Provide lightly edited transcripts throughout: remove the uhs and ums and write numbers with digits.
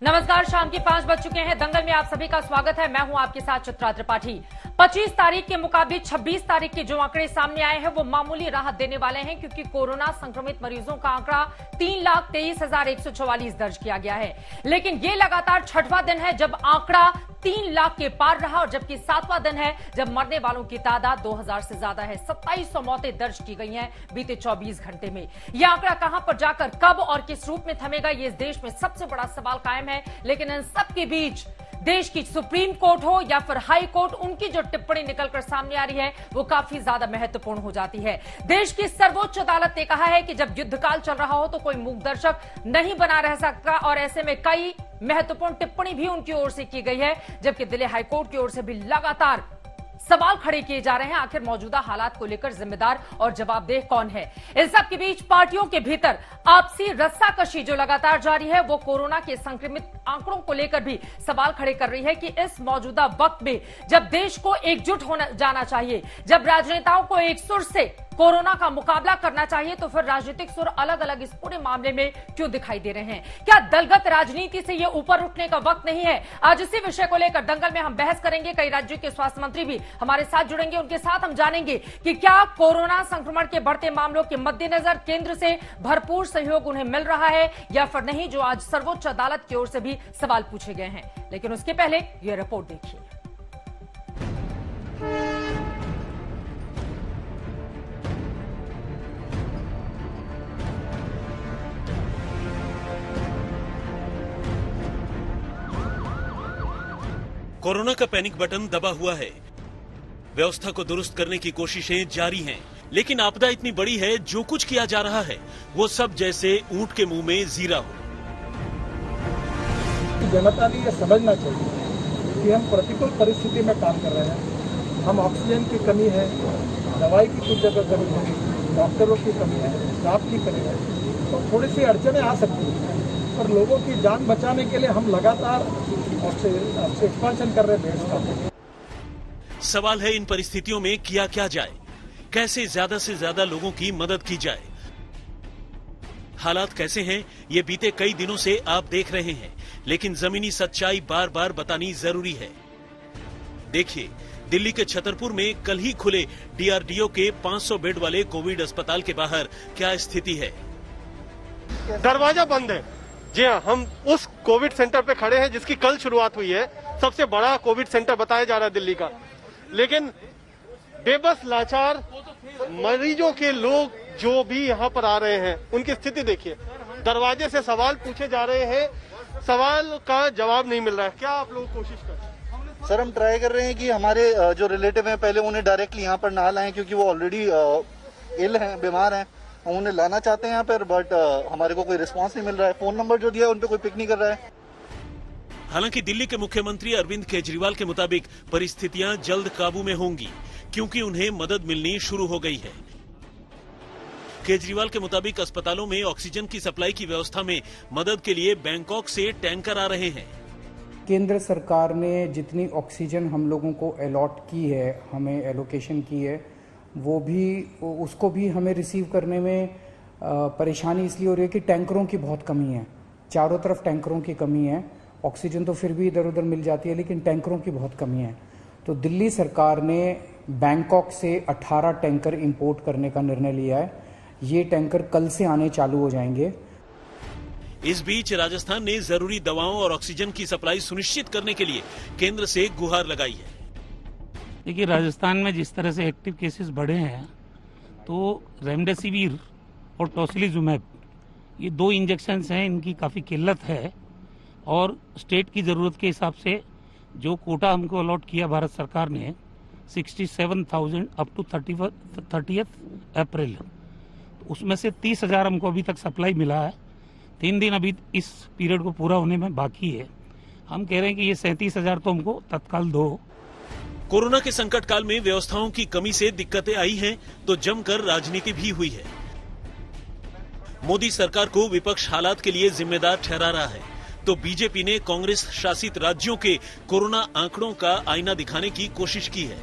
नमस्कार, शाम के 5 बज चुके हैं। दंगल में आप सभी का स्वागत है। मैं हूं आपके साथ चित्रा त्रिपाठी। 25 तारीख के मुकाबले 26 तारीख के जो आंकड़े सामने आए हैं वो मामूली राहत देने वाले हैं, क्योंकि कोरोना संक्रमित मरीजों का आंकड़ा 3,23,144 दर्ज किया गया है। लेकिन ये लगातार छठवां दिन है जब आंकड़ा 3 लाख के पार रहा, और जबकि 7वां दिन है जब मरने वालों की तादाद 2000 से ज्यादा है। 2700 मौतें दर्ज की गई हैं बीते 24 घंटे में। यह आंकड़ा कहां पर जाकर कब और किस रूप में थमेगा, ये इस देश में सबसे बड़ा सवाल कायम है। लेकिन इन सबके बीच देश की सुप्रीम कोर्ट हो या फिर हाई कोर्ट, उनकी जो टिप्पणी निकलकर सामने आ रही है वो काफी ज्यादा महत्वपूर्ण हो जाती है। देश की सर्वोच्च अदालत ने कहा है कि जब युद्धकाल चल रहा हो तो कोई मूक दर्शक नहीं बना रह सकता, और ऐसे में कई महत्वपूर्ण टिप्पणी भी उनकी ओर से की गई है, जबकि दिल्ली हाईकोर्ट की ओर से भी लगातार सवाल खड़े किए जा रहे हैं। आखिर मौजूदा हालात को लेकर जिम्मेदार और जवाबदेह कौन है? इस सब के बीच पार्टियों के भीतर आपसी रस्साकशी जो लगातार जारी है वो कोरोना के संक्रमित आंकड़ों को लेकर भी सवाल खड़े कर रही है कि इस मौजूदा वक्त में जब देश को एकजुट होना जाना चाहिए, जब राजनेताओं को एक सुर से कोरोना का मुकाबला करना चाहिए, तो फिर राजनीतिक सुर अलग अलग इस पूरे मामले में क्यों दिखाई दे रहे हैं? क्या दलगत राजनीति से ये ऊपर उठने का वक्त नहीं है? आज इसी विषय को लेकर दंगल में हम बहस करेंगे। कई राज्यों के स्वास्थ्य मंत्री भी हमारे साथ जुड़ेंगे, उनके साथ हम जानेंगे कि क्या कोरोना संक्रमण के बढ़ते मामलों के मद्देनजर केंद्र से भरपूर सहयोग उन्हें मिल रहा है या फिर नहीं, जो आज सर्वोच्च अदालत की ओर से भी सवाल पूछे गए हैं। लेकिन उसके पहले यह रिपोर्ट देखिए। कोरोना का पैनिक बटन दबा हुआ है। व्यवस्था को दुरुस्त करने की कोशिशें जारी हैं, लेकिन आपदा इतनी बड़ी है, जो कुछ किया जा रहा है वो सब जैसे ऊंट के मुंह में जीरा हो। जनता ने यह समझना चाहिए कि हम प्रतिकूल परिस्थिति में काम कर रहे हैं। हम ऑक्सीजन की कमी है, दवाई की कुछ जगह कमी है, डॉक्टरों की कमी है, स्टाफ की कमी है, तो थोड़ी सी अड़चनें आ सकती हैं, पर लोगों की जान बचाने के लिए हम लगातार एक्सपेंशन कर रहे हैं देश का। सवाल है इन परिस्थितियों में किया क्या जाए, कैसे ज्यादा से ज्यादा लोगों की मदद की जाए। हालात कैसे हैं ये बीते कई दिनों से आप देख रहे हैं, लेकिन जमीनी सच्चाई बार बार बतानी जरूरी है। देखिए, दिल्ली के छतरपुर में कल ही खुले डीआरडीओ के 500 बेड वाले कोविड अस्पताल के बाहर क्या स्थिति है। दरवाजा बंद है। जी हाँ, हम उस कोविड सेंटर पे खड़े हैं जिसकी कल शुरुआत हुई है। सबसे बड़ा कोविड सेंटर बताया जा रहा है दिल्ली का, लेकिन बेबस लाचार मरीजों के लोग जो भी यहाँ पर आ रहे हैं उनकी स्थिति देखिए। दरवाजे से सवाल पूछे जा रहे हैं, सवाल का जवाब नहीं मिल रहा है। क्या आप लोग कोशिश कर रहे हैं? सर, हम ट्राई कर रहे हैं कि हमारे जो रिलेटिव हैं पहले उन्हें डायरेक्टली यहाँ पर ना लाएं, क्योंकि वो ऑलरेडी इल हैं, बीमार हैं। हम उन्हें लाना चाहते हैं यहाँ पर, बट हमारे को कोई रिस्पांस नहीं मिल रहा है। फोन नंबर जो दिया है उन पे कोई पिक नहीं कर रहा है। हालांकि दिल्ली के मुख्यमंत्री अरविंद केजरीवाल के मुताबिक परिस्थितियां जल्द काबू में होंगी, क्योंकि उन्हें मदद मिलनी शुरू हो गई है। केजरीवाल के मुताबिक अस्पतालों में ऑक्सीजन की सप्लाई की व्यवस्था में मदद के लिए बैंकॉक से टैंकर आ रहे हैं। केंद्र सरकार ने जितनी ऑक्सीजन हम लोगों को अलॉट की है, हमें एलोकेशन की है, वो भी उसको भी हमें रिसीव करने में परेशानी इसलिए हो रही है कि टैंकरों की बहुत कमी है। चारों तरफ टैंकरों की कमी है। ऑक्सीजन तो फिर भी इधर उधर मिल जाती है, लेकिन टैंकरों की बहुत कमी है। तो दिल्ली सरकार ने बैंकॉक से 18 टैंकर इंपोर्ट करने का निर्णय लिया है। ये टैंकर कल से आने चालू हो जाएंगे। इस बीच राजस्थान ने जरूरी दवाओं और ऑक्सीजन की सप्लाई सुनिश्चित करने के लिए केंद्र से गुहार लगाई है। देखिए, राजस्थान में जिस तरह से एक्टिव केसेस बढ़े हैं, तो रेमडेसिविर और टोसिलिजुमैब ये 2 इंजेक्शन हैं, इनकी काफ़ी किल्लत है, और स्टेट की ज़रूरत के हिसाब से जो कोटा हमको अलॉट किया भारत सरकार ने 67,000 अप टू 30 अप्रैल, तो उसमें से 30,000 हमको अभी तक सप्लाई मिला है। 3 दिन अभी इस पीरियड को पूरा होने में बाकी है। हम कह रहे हैं कि ये 37,000 तो हमको तत्काल दो। कोरोना के संकट काल में व्यवस्थाओं की कमी से दिक्कतें आई हैं, तो जमकर राजनीति भी हुई है। मोदी सरकार को विपक्ष हालात के लिए जिम्मेदार ठहरा रहा है, तो बीजेपी ने कांग्रेस शासित राज्यों के कोरोना आंकड़ों का आईना दिखाने की कोशिश की है।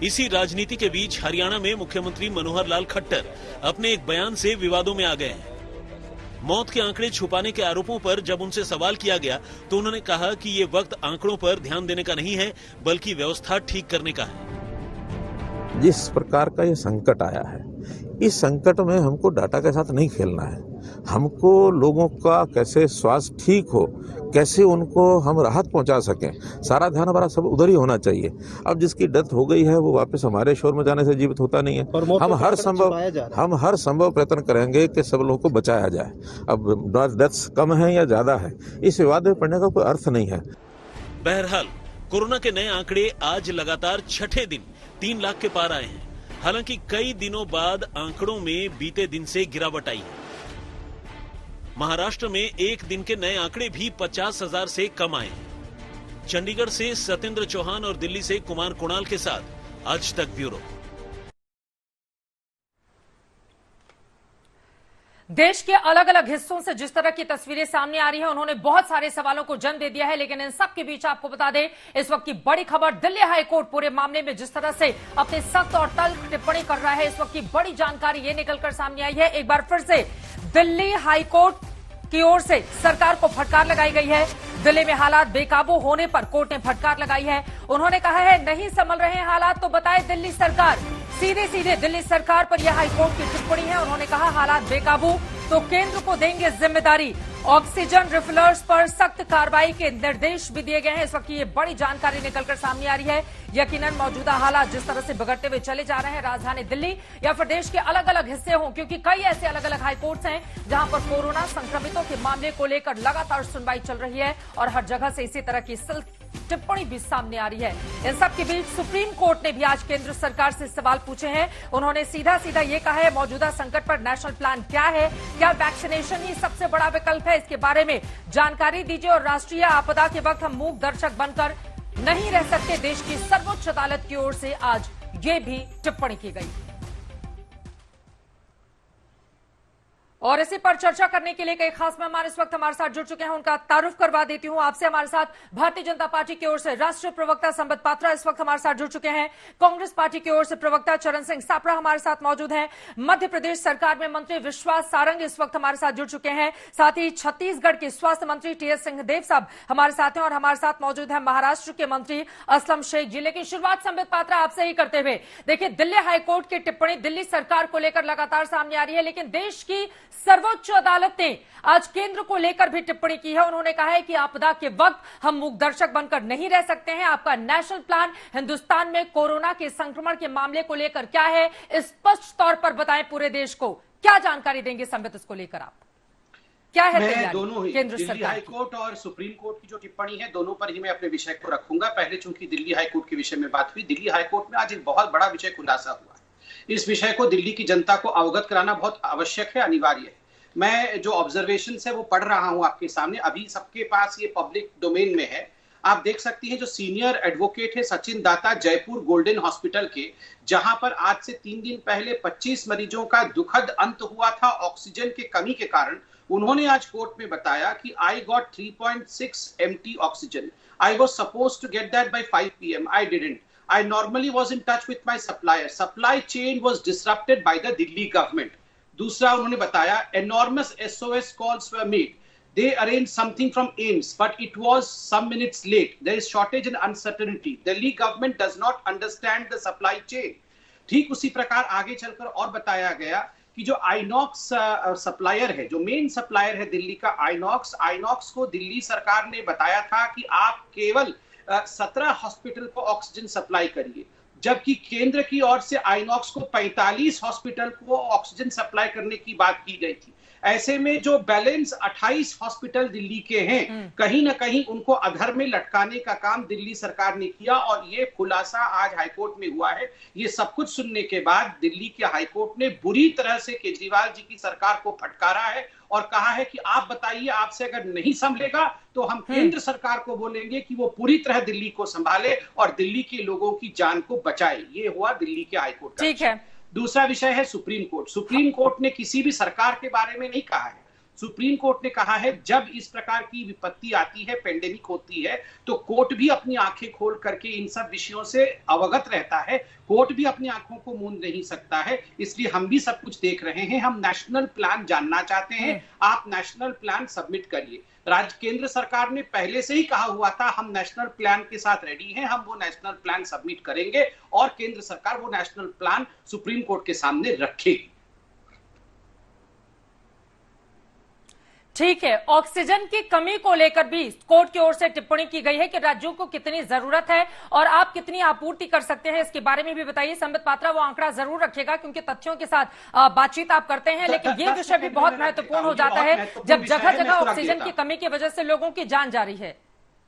इसी राजनीति के बीच हरियाणा में मुख्यमंत्री मनोहर लाल खट्टर अपने एक बयान से विवादों में आ गए हैं। मौत के आंकड़े छुपाने के आरोपों पर जब उनसे सवाल किया गया तो उन्होंने कहा कि ये वक्त आंकड़ों पर ध्यान देने का नहीं है, बल्कि व्यवस्था ठीक करने का है। जिस प्रकार का ये संकट आया है, इस संकट में हमको डाटा के साथ नहीं खेलना है। हमको लोगों का कैसे स्वास्थ्य ठीक हो, कैसे उनको हम राहत पहुंचा सकें, सारा ध्यान हमारा सब उधर ही होना चाहिए। अब जिसकी डेथ हो गई है वो वापस हमारे शोर में जाने से जीवित होता नहीं है। हम हर संभव प्रयत्न करेंगे कि सब लोगों को बचाया जाए। अब डेथ्स कम है या ज्यादा है, इस विवाद में पड़ने का कोई अर्थ नहीं है। बहरहाल कोरोना के नए आंकड़े आज लगातार छठे दिन 3 लाख के पार आए हैं। हालांकि कई दिनों बाद आंकड़ों में बीते दिन से गिरावट आई है। महाराष्ट्र में एक दिन के नए आंकड़े भी 50,000 से कम आए हैं। चंडीगढ़ से सत्येंद्र चौहान और दिल्ली से कुमार कुणाल के साथ आज तक ब्यूरो। देश के अलग अलग हिस्सों से जिस तरह की तस्वीरें सामने आ रही है, उन्होंने बहुत सारे सवालों को जन्म दे दिया है। लेकिन इन सब के बीच आपको बता दें, इस वक्त की बड़ी खबर, दिल्ली हाईकोर्ट पूरे मामले में जिस तरह से अपने सख्त और तल्ख टिप्पणी कर रहा है, इस वक्त की बड़ी जानकारी ये निकलकर सामने आई है। एक बार फिर से दिल्ली हाईकोर्ट की ओर से सरकार को फटकार लगाई गई है। दिल्ली में हालात बेकाबू होने पर कोर्ट ने फटकार लगाई है। उन्होंने कहा है, नहीं संभल रहे हालात तो बताए दिल्ली सरकार। सीधे सीधे दिल्ली सरकार पर यह हाईकोर्ट की टिप्पणी है। उन्होंने कहा, हालात बेकाबू तो केंद्र को देंगे जिम्मेदारी। ऑक्सीजन रिफिलर्स पर सख्त कार्रवाई के निर्देश भी दिए गए हैं। इस वक्त ये बड़ी जानकारी निकलकर सामने आ रही है। यकीनन मौजूदा हालात जिस तरह से बिगड़ते हुए चले जा रहे हैं, राजधानी दिल्ली या फिर देश के अलग अलग हिस्से हों, क्योंकि कई ऐसे अलग अलग हाईकोर्ट्स हैं जहां पर कोरोना संक्रमितों के मामले को लेकर लगातार सुनवाई चल रही है और हर जगह से इसी तरह की टिप्पणी भी सामने आ रही है। इन सब के बीच सुप्रीम कोर्ट ने भी आज केंद्र सरकार से सवाल पूछे हैं। उन्होंने सीधा सीधा ये कहा है, मौजूदा संकट पर नेशनल प्लान क्या है, क्या वैक्सीनेशन ही सबसे बड़ा विकल्प है, इसके बारे में जानकारी दीजिए। और राष्ट्रीय आपदा के वक्त हम मूक दर्शक बनकर नहीं रह सकते, देश की सर्वोच्च अदालत की ओर से आज ये भी टिप्पणी की गई। और इसी पर चर्चा करने के लिए कई खास मेहमान इस वक्त हमारे साथ जुड़ चुके हैं। उनका तारुफ करवा देती हूं आपसे। हमारे साथ भारतीय जनता पार्टी की ओर से राष्ट्रीय प्रवक्ता संबित पात्रा इस वक्त हमारे साथ जुड़ चुके हैं। कांग्रेस पार्टी की ओर से प्रवक्ता चरण सिंह सापड़ा हमारे साथ मौजूद हैं। मध्य प्रदेश सरकार में मंत्री विश्वास सारंग इस वक्त हमारे साथ जुड़ चुके हैं। साथ ही छत्तीसगढ़ के स्वास्थ्य मंत्री टीएस सिंहदेव साहब हमारे साथ हैं और हमारे साथ मौजूद है महाराष्ट्र के मंत्री असलम शेख जी। लेकिन शुरुआत संबित पात्रा आपसे ही करते हुए, देखिए दिल्ली हाईकोर्ट की टिप्पणी दिल्ली सरकार को लेकर लगातार सामने आ रही है, लेकिन देश की सर्वोच्च अदालत ने आज केंद्र को लेकर भी टिप्पणी की है। उन्होंने कहा है कि आपदा के वक्त हम मूक दर्शक बनकर नहीं रह सकते हैं। आपका नेशनल प्लान हिंदुस्तान में कोरोना के संक्रमण के मामले को लेकर क्या है, स्पष्ट तौर पर बताएं पूरे देश को। क्या जानकारी देंगे संबित इसको लेकर आप? क्या है मैं दोनों ही केंद्र दिल्ली सरकार हाईकोर्ट और सुप्रीम कोर्ट की जो टिप्पणी है, दोनों पर ही मैं अपने विषय को रखूंगा। पहले चूंकि दिल्ली हाईकोर्ट के विषय में बात हुई, दिल्ली हाईकोर्ट में आज एक बहुत बड़ा विषय खुलासा हुआ। इस विषय को दिल्ली की जनता को अवगत कराना बहुत आवश्यक है, अनिवार्य है। मैं जो ऑब्जर्वेशन है वो पढ़ रहा हूं आपके सामने, अभी सबके पास ये पब्लिक डोमेन में है। आप देख सकती हैं, जो सीनियर एडवोकेट है सचिन दाता जयपुर गोल्डन हॉस्पिटल के, जहां पर आज से 3 दिन पहले 25 मरीजों का दुखद अंत हुआ था ऑक्सीजन की कमी के कारण। उन्होंने आज कोर्ट में बताया कि I got 3.6 empty oxygen. I was suppose to get that by 5 PM। I didn't. I normally was in touch with my supplier. Supply chain was disrupted by the Delhi government. दूसरा उन्होंने बताया, enormous SOS calls were made. They arranged something from AIIMS, but it was some minutes late. There is shortage and uncertainty. Delhi government does not understand the supply chain. ठीक उसी प्रकार आगे चलकर और बताया गया कि जो आइनॉक्स सप्लायर है, जो मेन सप्लायर है दिल्ली का आइनॉक्स को दिल्ली सरकार ने बताया था कि आप केवल 17 हॉस्पिटल को ऑक्सीजन सप्लाई करिए, जबकि केंद्र की ओर से आइनॉक्स को 45 हॉस्पिटल को ऑक्सीजन सप्लाई करने की बात की गई थी। ऐसे में जो बैलेंस 28 हॉस्पिटल दिल्ली के हैं, कहीं ना कहीं उनको अधर में लटकाने का काम दिल्ली सरकार ने किया और ये खुलासा आज हाईकोर्ट में हुआ है। ये सब कुछ सुनने के बाद दिल्ली के हाईकोर्ट ने बुरी तरह से केजरीवाल जी की सरकार को फटकारा है और कहा है कि आप बताइए, आपसे अगर नहीं संभलेगा तो हम केंद्र सरकार को बोलेंगे कि वो पूरी तरह दिल्ली को संभाले और दिल्ली के लोगों की जान को बचाए। ये हुआ दिल्ली के हाईकोर्ट का। ठीक है। दूसरा विषय है सुप्रीम कोर्ट। सुप्रीम कोर्ट ने किसी भी सरकार के बारे में नहीं कहा है। सुप्रीम कोर्ट ने कहा है जब इस प्रकार की विपत्ति आती है, पेंडेमिक होती है, तो कोर्ट भी अपनी आंखें खोल करके इन सब विषयों से अवगत रहता है। कोर्ट भी अपनी आंखों को मूंद नहीं सकता है, इसलिए हम भी सब कुछ देख रहे हैं। हम नेशनल प्लान जानना चाहते हैं, आप नेशनल प्लान सबमिट करिए। केंद्र सरकार ने पहले से ही कहा हुआ था हम नेशनल प्लान के साथ रेडी हैं, हम वो नेशनल प्लान सबमिट करेंगे और केंद्र सरकार वो नेशनल प्लान सुप्रीम कोर्ट के सामने रखेगी। ठीक है, ऑक्सीजन की कमी को लेकर भी कोर्ट की ओर से टिप्पणी की गई है कि राज्यों को कितनी जरूरत है और आप कितनी आपूर्ति कर सकते हैं, इसके बारे में भी बताइए। संबित पात्रा वो आंकड़ा जरूर रखेगा क्योंकि तथ्यों के साथ बातचीत आप करते हैं, लेकिन ये विषय भी बहुत महत्वपूर्ण हो जाता है जब जगह जगह ऑक्सीजन की कमी की वजह से लोगों की जान जा रही है।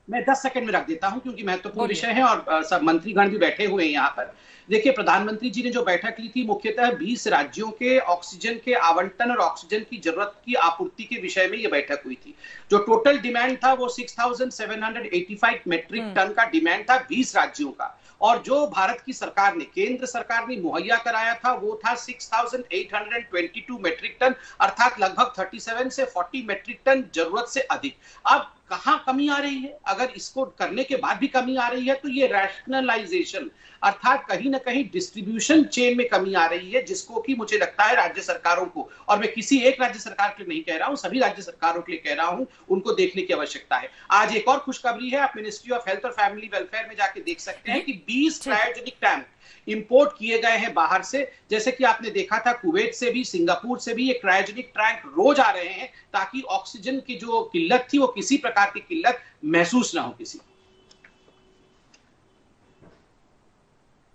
मैं 10 सेकंड में रख देता हूं क्योंकि महत्वपूर्ण विषय है और सब मंत्रीगण भी बैठे हुए हैं यहाँ पर। देखिए, प्रधानमंत्री जी ने जो बैठक ली थी मुख्यतः 20 राज्यों के ऑक्सीजन के आवंटन और ऑक्सीजन की जरूरत की आपूर्ति के विषय में ये बैठक हुई थी। जो टोटल डिमांड था वो 6785 मेट्रिक टन का डिमांड था 20 राज्यों का, और जो भारत की सरकार ने, केंद्र सरकार ने मुहैया कराया था वो था 6822 मेट्रिक टन, अर्थात लगभग 37 से 40 मेट्रिक टन जरूरत से अधिक। अब कहां कमी आ रही है? अगर इसको करने के बाद भी कमी आ रही है तो ये रैशनलाइजेशन अर्थात कहीं ना कहीं डिस्ट्रीब्यूशन चेन में कमी आ रही है, जिसको कि मुझे लगता है राज्य सरकारों को, और मैं किसी एक राज्य सरकार के लिए नहीं कह रहा हूं, सभी राज्य सरकारों के लिए कह रहा हूं, उनको देखने की आवश्यकता है। आज एक और खुशखबरी है, आप मिनिस्ट्री ऑफ हेल्थ और फैमिली वेलफेयर में जाके देख सकते हैं कि 20 क्रायोजेनिक टैंक इंपोर्ट किए गए हैं बाहर से। जैसे कि आपने देखा था कुवैत से भी, सिंगापुर से भी ये क्रायोजेनिक टैंक रोज आ रहे हैं ताकि ऑक्सीजन की जो किल्लत थी वो किसी प्रकार की किल्लत महसूस ना हो किसी।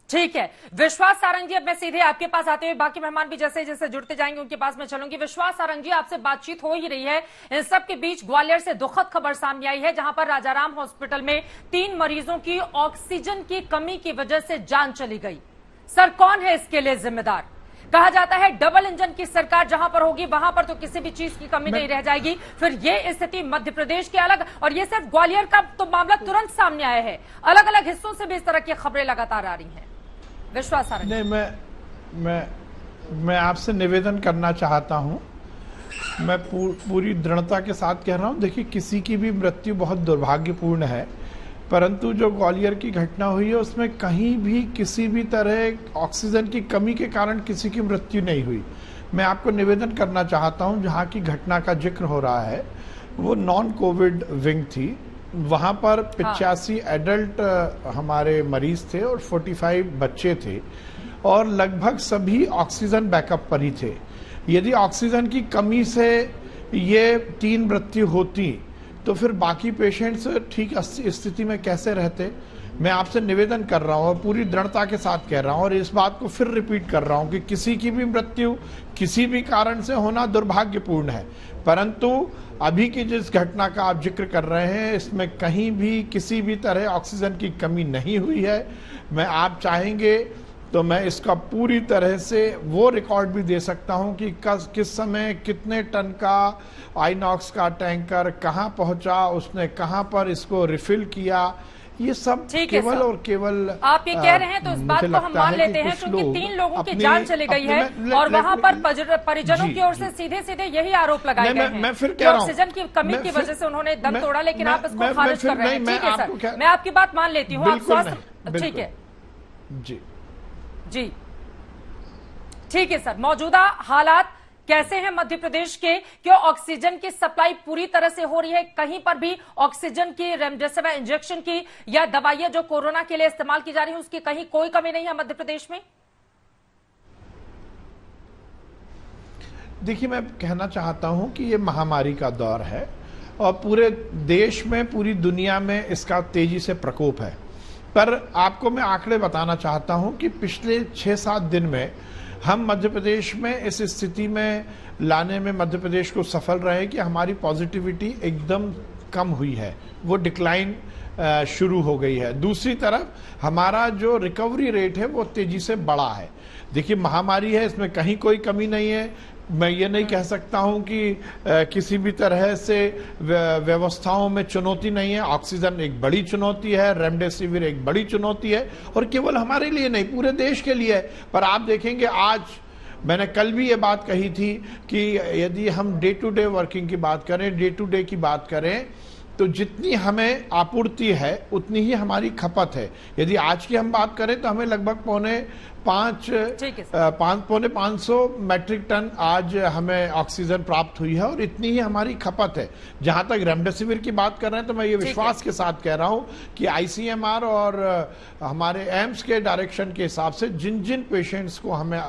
ठीक है, विश्वास सारंग जी, अब मैं सीधे आपके पास आते हुए बाकी मेहमान भी जैसे जैसे जुड़ते जाएंगे उनके पास मैं चलूंगी। विश्वास सारंग जी, आपसे बातचीत हो ही रही है, इन सब के बीच ग्वालियर से दुखद खबर सामने आई है जहां पर राजाराम हॉस्पिटल में 3 मरीजों की ऑक्सीजन की कमी की वजह से जान चली गई। सर, कौन है इसके लिए जिम्मेदार? कहा जाता है डबल इंजन की सरकार जहां पर होगी वहां पर तो किसी भी चीज की कमी नहीं रह जाएगी। फिर ये स्थिति मध्य प्रदेश के अलग, और ये सिर्फ ग्वालियर का तो मामला तुरंत सामने आया है, अलग अलग हिस्सों से भी इस तरह की खबरें लगातार आ रही हैं। विश्वास सारंग। नहीं, मैं आपसे निवेदन करना चाहता हूं, मैं पूरी दृढ़ता के साथ कह रहा हूं। देखिए, किसी की भी मृत्यु बहुत दुर्भाग्यपूर्ण है, परंतु जो ग्वालियर की घटना हुई है उसमें कहीं भी किसी भी तरह ऑक्सीजन की कमी के कारण किसी की मृत्यु नहीं हुई। मैं आपको निवेदन करना चाहता हूं, जहां की घटना का जिक्र हो रहा है वो नॉन कोविड विंग थी, वहाँ पर 85 एडल्ट हमारे मरीज थे और 45 बच्चे थे और लगभग सभी ऑक्सीजन बैकअप पर ही थे। यदि ऑक्सीजन की कमी से ये 3 मृत्यु होती तो फिर बाकी पेशेंट्स ठीक स्थिति में कैसे रहते? मैं आपसे निवेदन कर रहा हूँ और पूरी दृढ़ता के साथ कह रहा हूँ और इस बात को फिर रिपीट कर रहा हूँ कि किसी की भी मृत्यु किसी भी कारण से होना दुर्भाग्यपूर्ण है, परंतु अभी की जिस घटना का आप जिक्र कर रहे हैं इसमें कहीं भी किसी भी तरह ऑक्सीजन की कमी नहीं हुई है। मैं आप चाहेंगे तो मैं इसका पूरी तरह से वो रिकॉर्ड भी दे सकता हूं कि किस समय कितने टन का आइनॉक्स का टैंकर कहां पहुंचा, उसने कहां पर इसको रिफिल किया, ये सब केवल और केवल आप ये कह रहे हैं तो इस बात को हम मान लेते हैं क्योंकि 3 लोगों की जान चली गई है और वहां पर परिजनों की ओर से सीधे सीधे यही आरोप लगाए गए हैं कि ऑक्सीजन की कमी की वजह से उन्होंने दम तोड़ा, लेकिन आप इसको खारिज कर रहे हैं। ठीक है सर, मैं आपकी बात मान लेती हूँ, आप स्वास्थ्य, ठीक है जी जी ठीक है सर। मौजूदा हालात कैसे हैं मध्य प्रदेश के? क्यों ऑक्सीजन की सप्लाई पूरी तरह से हो रही है? कहीं पर भी ऑक्सीजन की, रेमडेसिविर इंजेक्शन की या दवाइयां जो कोरोना के लिए इस्तेमाल की जा रही हैं उसकी कहीं कोई कमी नहीं है मध्य प्रदेश में? देखिए, मैं कहना चाहता हूं कि ये महामारी का दौर है और पूरे देश में, पूरी दुनिया में इसका तेजी से प्रकोप है, पर आपको मैं आंकड़े बताना चाहता हूं कि पिछले 6-7 दिन में हम मध्य प्रदेश में इस स्थिति में लाने में मध्य प्रदेश को सफल रहे कि हमारी पॉजिटिविटी एकदम कम हुई है, वो डिक्लाइन शुरू हो गई है। दूसरी तरफ हमारा जो रिकवरी रेट है वो तेजी से बढ़ा है। देखिए, महामारी है, इसमें कहीं कोई कमी नहीं है। मैं ये नहीं कह सकता हूं कि किसी भी तरह से व्यवस्थाओं में चुनौती नहीं है। ऑक्सीजन एक बड़ी चुनौती है, रेमडेसिविर एक बड़ी चुनौती है और केवल हमारे लिए नहीं पूरे देश के लिए है। पर आप देखेंगे आज मैंने कल भी ये बात कही थी कि यदि हम डे टू डे वर्किंग की बात करें, डे टू डे की बात करें, तो जितनी हमें आपूर्ति है उतनी ही हमारी खपत है। यदि आज की हम बात करें तो हमें लगभग पौने 500 मैट्रिक टन आज हमें ऑक्सीजन प्राप्त हुई है और इतनी ही हमारी खपत है। जहां तक रेमडेसिविर की बात कर रहे हैं तो मैं ये विश्वास के साथ कह रहा हूं कि आईसीएमआर और हमारे एम्स के डायरेक्शन के हिसाब से जिन जिन पेशेंट्स को हमें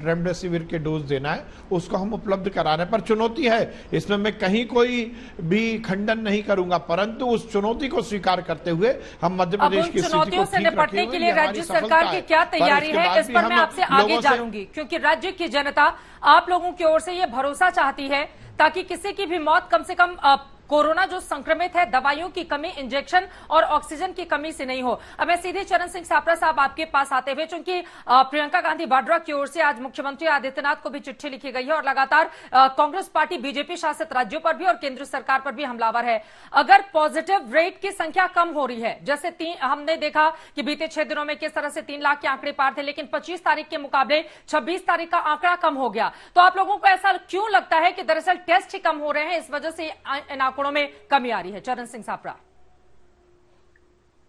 रेमडेसिविर के डोज देना है उसको हम उपलब्ध कराने पर चुनौती है, इसमें मैं कहीं कोई भी खंडन नहीं करूंगा, परंतु उस चुनौती को स्वीकार करते हुए हम मध्य प्रदेश की चुनौतियों से निपटने के लिए राज्य सरकार की क्या तैयारी है, इस पर मैं आपसे आगे जानूंगी, क्योंकि राज्य की जनता आप लोगों की ओर से ये भरोसा चाहती है ताकि किसी की भी मौत कम से कम कोरोना जो संक्रमित है, दवाइयों की कमी, इंजेक्शन और ऑक्सीजन की कमी से नहीं हो। अब मैं सीधे चरण सिंह सापरा साहब आपके पास आते हुए, चूंकि प्रियंका गांधी वाड्रा की ओर से आज मुख्यमंत्री आदित्यनाथ को भी चिट्ठी लिखी गई है और लगातार कांग्रेस पार्टी बीजेपी शासित राज्यों पर भी और केंद्र सरकार पर भी हमलावर है। अगर पॉजिटिव रेट की संख्या कम हो रही है, जैसे हमने देखा कि बीते 6 दिनों में किस तरह से 3 लाख के आंकड़े पार थे, लेकिन 25 तारीख के मुकाबले 26 तारीख का आंकड़ा कम हो गया, तो आप लोगों को ऐसा क्यों लगता है कि दरअसल टेस्ट ही कम हो रहे हैं, इस वजह से इन आंकड़ों में कमी आ रही है? चरण सिंह सापरा।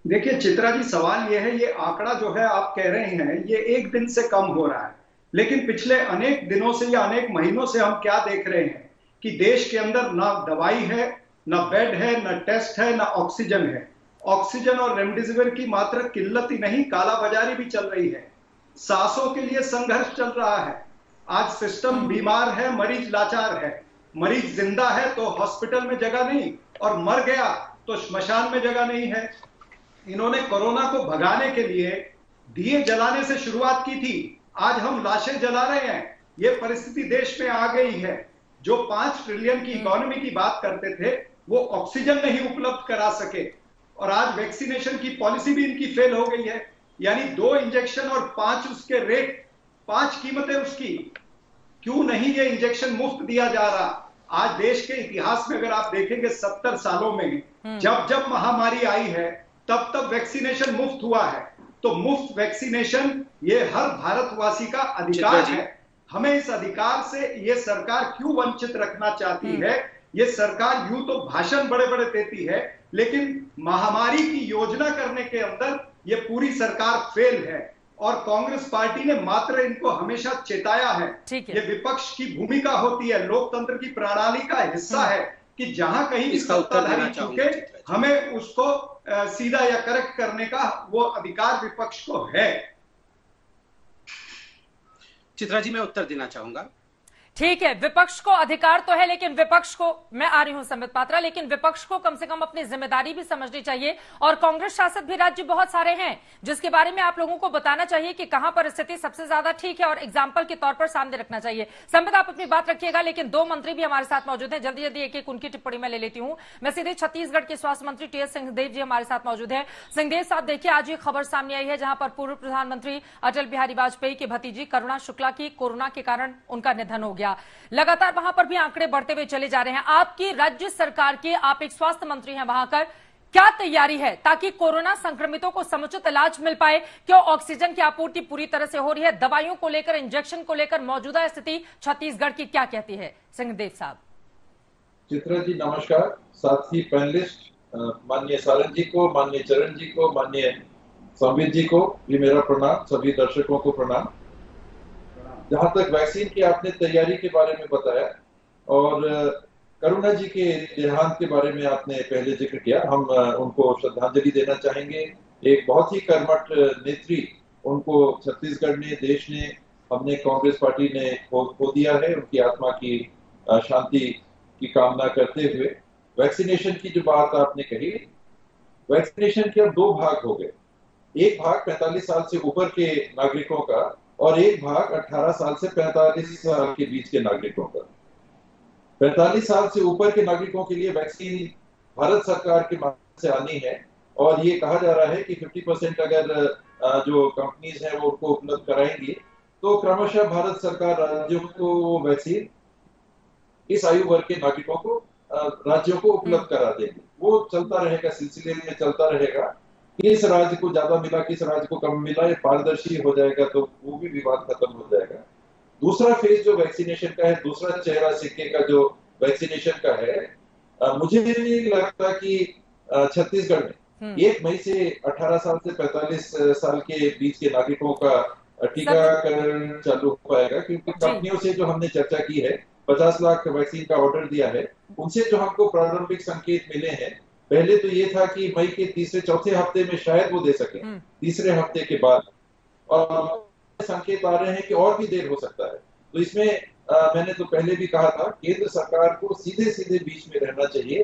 देखिए चित्रा जी, सवाल यह है, ये आंकड़ा जो है आप कह रहे हैं ये एक दिन से कम हो रहा है, लेकिन पिछले अनेक दिनों से या अनेक महीनों से हम क्या देख रहे हैं कि देश के अंदर ना दवाई है, ना बेड है, ना टेस्ट है, ना ऑक्सीजन है। ऑक्सीजन और रेमडेसिविर की मात्र किल्लत ही नहीं, कालाबाजारी भी चल रही है। सांसों के लिए संघर्ष चल रहा है। आज सिस्टम बीमार है, मरीज लाचार है। मरीज जिंदा है तो हॉस्पिटल में जगह नहीं, और मर गया तो श्मशान में जगह नहीं है। इन्होंने कोरोना को भगाने के लिए दिए जलाने से शुरुआत की थी, आज हम लाशें जला रहे हैं। ये परिस्थिति देश में आ गई है। जो 5 ट्रिलियन की इकोनॉमी की बात करते थे वो ऑक्सीजन नहीं उपलब्ध करा सके, और आज वैक्सीनेशन की पॉलिसी भी इनकी फेल हो गई है। यानी 2 इंजेक्शन और 5 उसके रेट, 5 कीमतें उसकी। क्यों नहीं ये इंजेक्शन मुफ्त दिया जा रहा? आज देश के इतिहास में अगर आप देखेंगे 70 सालों में जब जब महामारी आई है तब तब वैक्सीनेशन मुफ्त हुआ है। तो मुफ्त वैक्सीनेशन ये हर भारतवासी का अधिकार है। हमें इस अधिकार से ये सरकार क्यों वंचित रखना चाहती है? ये सरकार यूं तो भाषण बड़े बड़े देती है, लेकिन महामारी की योजना करने के अंदर ये पूरी सरकार फेल है। और कांग्रेस पार्टी ने मात्र इनको हमेशा चेताया है। ये विपक्ष की भूमिका होती है, लोकतंत्र की प्रणाली का हिस्सा है कि जहां कहीं इसका सत्ताधारी चूके हमें उसको सीधा या करेक्ट करने का वो अधिकार विपक्ष को है। चित्रा जी, मैं उत्तर देना चाहूंगा। ठीक है, विपक्ष को अधिकार तो है, लेकिन विपक्ष को, मैं आ रही हूं संबित पात्रा, लेकिन विपक्ष को कम से कम अपनी जिम्मेदारी भी समझनी चाहिए। और कांग्रेस शासित भी राज्य बहुत सारे हैं जिसके बारे में आप लोगों को बताना चाहिए कि कहां पर स्थिति सबसे ज्यादा ठीक है और एग्जाम्पल के तौर पर सामने रखना चाहिए। संबित, आप अपनी बात रखिएगा, लेकिन 2 मंत्री भी हमारे साथ मौजूद हैं। जल्दी जल्दी एक एक उनकी टिप्पणी में ले लेती हूं। मैं सीधे छत्तीसगढ़ के स्वास्थ्य मंत्री टीएस सिंहदेव जी हमारे साथ मौजूद है। सिंहदेव साहब, देखिए आज ये खबर सामने आई है जहां पर पूर्व प्रधानमंत्री अटल बिहारी वाजपेयी की भतीजी करुणा शुक्ला की कोरोना के कारण उनका निधन हो गया। लगातार वहां पर भी आंकड़े बढ़ते हुए चले जा रहे हैं। आपकी राज्य सरकार के, आप एक स्वास्थ्य मंत्री हैं, वहां कर क्या तैयारी है ताकि कोरोना संक्रमितों को समुचित इलाज मिल पाए? क्यों ऑक्सीजन की आपूर्ति पूरी तरह से हो रही है? दवाइयों को लेकर, इंजेक्शन को लेकर मौजूदा स्थिति छत्तीसगढ़ की क्या कहती है? सिंहदेव साहब। चित्रा जी नमस्कार। साथ ही पैनलिस्ट माननीय सारंग जी को, माननीय चरण जी को, माननीय संबित जी को भी मेरा प्रणाम। सभी दर्शकों को प्रणाम। जहां तक वैक्सीन की आपने तैयारी के बारे में बताया और करुणा जी के देहांत के बारे में आपने पहले जिक्र किया, हम उनको श्रद्धांजलि देना चाहेंगे। एक बहुत ही कर्मठ नेत्री उनको छत्तीसगढ़ ने, देश ने, हमने कांग्रेस पार्टी ने खो दिया है। उनकी आत्मा की शांति की कामना करते हुए वैक्सीनेशन की जो बात आपने कही, वैक्सीनेशन के अब 2 भाग हो गए। एक भाग 45 साल से ऊपर के नागरिकों का और एक भाग 18 साल से 45 साल के बीच के नागरिकों का। 45 साल से ऊपर के नागरिकों के लिए वैक्सीन भारत सरकार के माध्यम से आनी है और ये कहा जा रहा है कि 50% अगर जो कंपनीज हैं वो उनको उपलब्ध कराएंगी तो क्रमशः भारत सरकार राज्यों को वैक्सीन इस आयु वर्ग के नागरिकों को राज्यों को उपलब्ध करा देगी। वो चलता रहेगा, सिलसिले में चलता रहेगा। किस राज्य को ज्यादा मिला, किस राज्य को कम मिला, ये पारदर्शी हो जाएगा तो वो भी विवाद खत्म हो जाएगा। दूसरा फेज जो वैक्सीनेशन का है, दूसरा चेहरा सिक्के का जो वैक्सीनेशन का है, मुझे नहीं लगता कि छत्तीसगढ़ में 1 मई से 18 साल से 45 साल के बीच के नागरिकों का टीकाकरण चालू हो पाएगा, क्योंकि कंपनियों से जो हमने चर्चा की है, 50 लाख वैक्सीन का ऑर्डर दिया है, उनसे जो हमको प्रारंभिक संकेत मिले हैं, पहले तो ये था कि मई के तीसरे चौथे हफ्ते में शायद वो दे सके, तीसरे हफ्ते के बाद, और संकेत आ रहे हैं कि और भी देर हो सकता है। तो इसमें मैंने तो पहले भी कहा था, केंद्र सरकार को सीधे बीच में रहना चाहिए,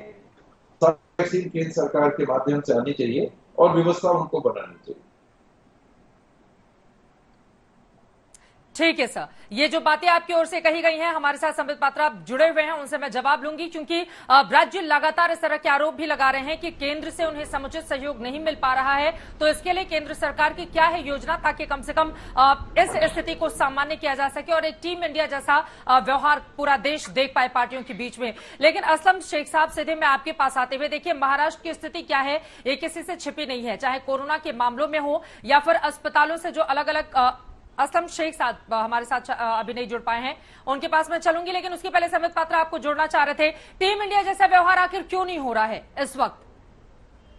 वैक्सीन केंद्र सरकार के माध्यम से आनी चाहिए और व्यवस्था उनको बनानी चाहिए। ठीक है सर, ये जो बातें आपकी ओर से कही गई हैं, हमारे साथ संबित पात्रा जुड़े हुए हैं, उनसे मैं जवाब लूंगी, क्योंकि राज्य लगातार इस तरह के आरोप भी लगा रहे हैं कि केंद्र से उन्हें समुचित सहयोग नहीं मिल पा रहा है। तो इसके लिए केंद्र सरकार की क्या है योजना, ताकि कम से कम इस स्थिति को सामान्य किया जा सके और एक टीम इंडिया जैसा व्यवहार पूरा देश देख पाए पार्टियों के बीच में। लेकिन असलम शेख साहब, सीधे मैं आपके पास आते हुए, देखिए महाराष्ट्र की स्थिति क्या है, ये किसी से छिपी नहीं है, चाहे कोरोना के मामलों में हो या फिर अस्पतालों से जो अलग अलग असलम शेख साहब हमारे साथ अभी नहीं जुड़ पाए हैं, उनके पास मैं चलूंगी, लेकिन उसके पहले संबित पात्रा आपको जोड़ना चाह रहे थे। टीम इंडिया जैसा व्यवहार आखिर क्यों नहीं हो रहा है इस वक्त?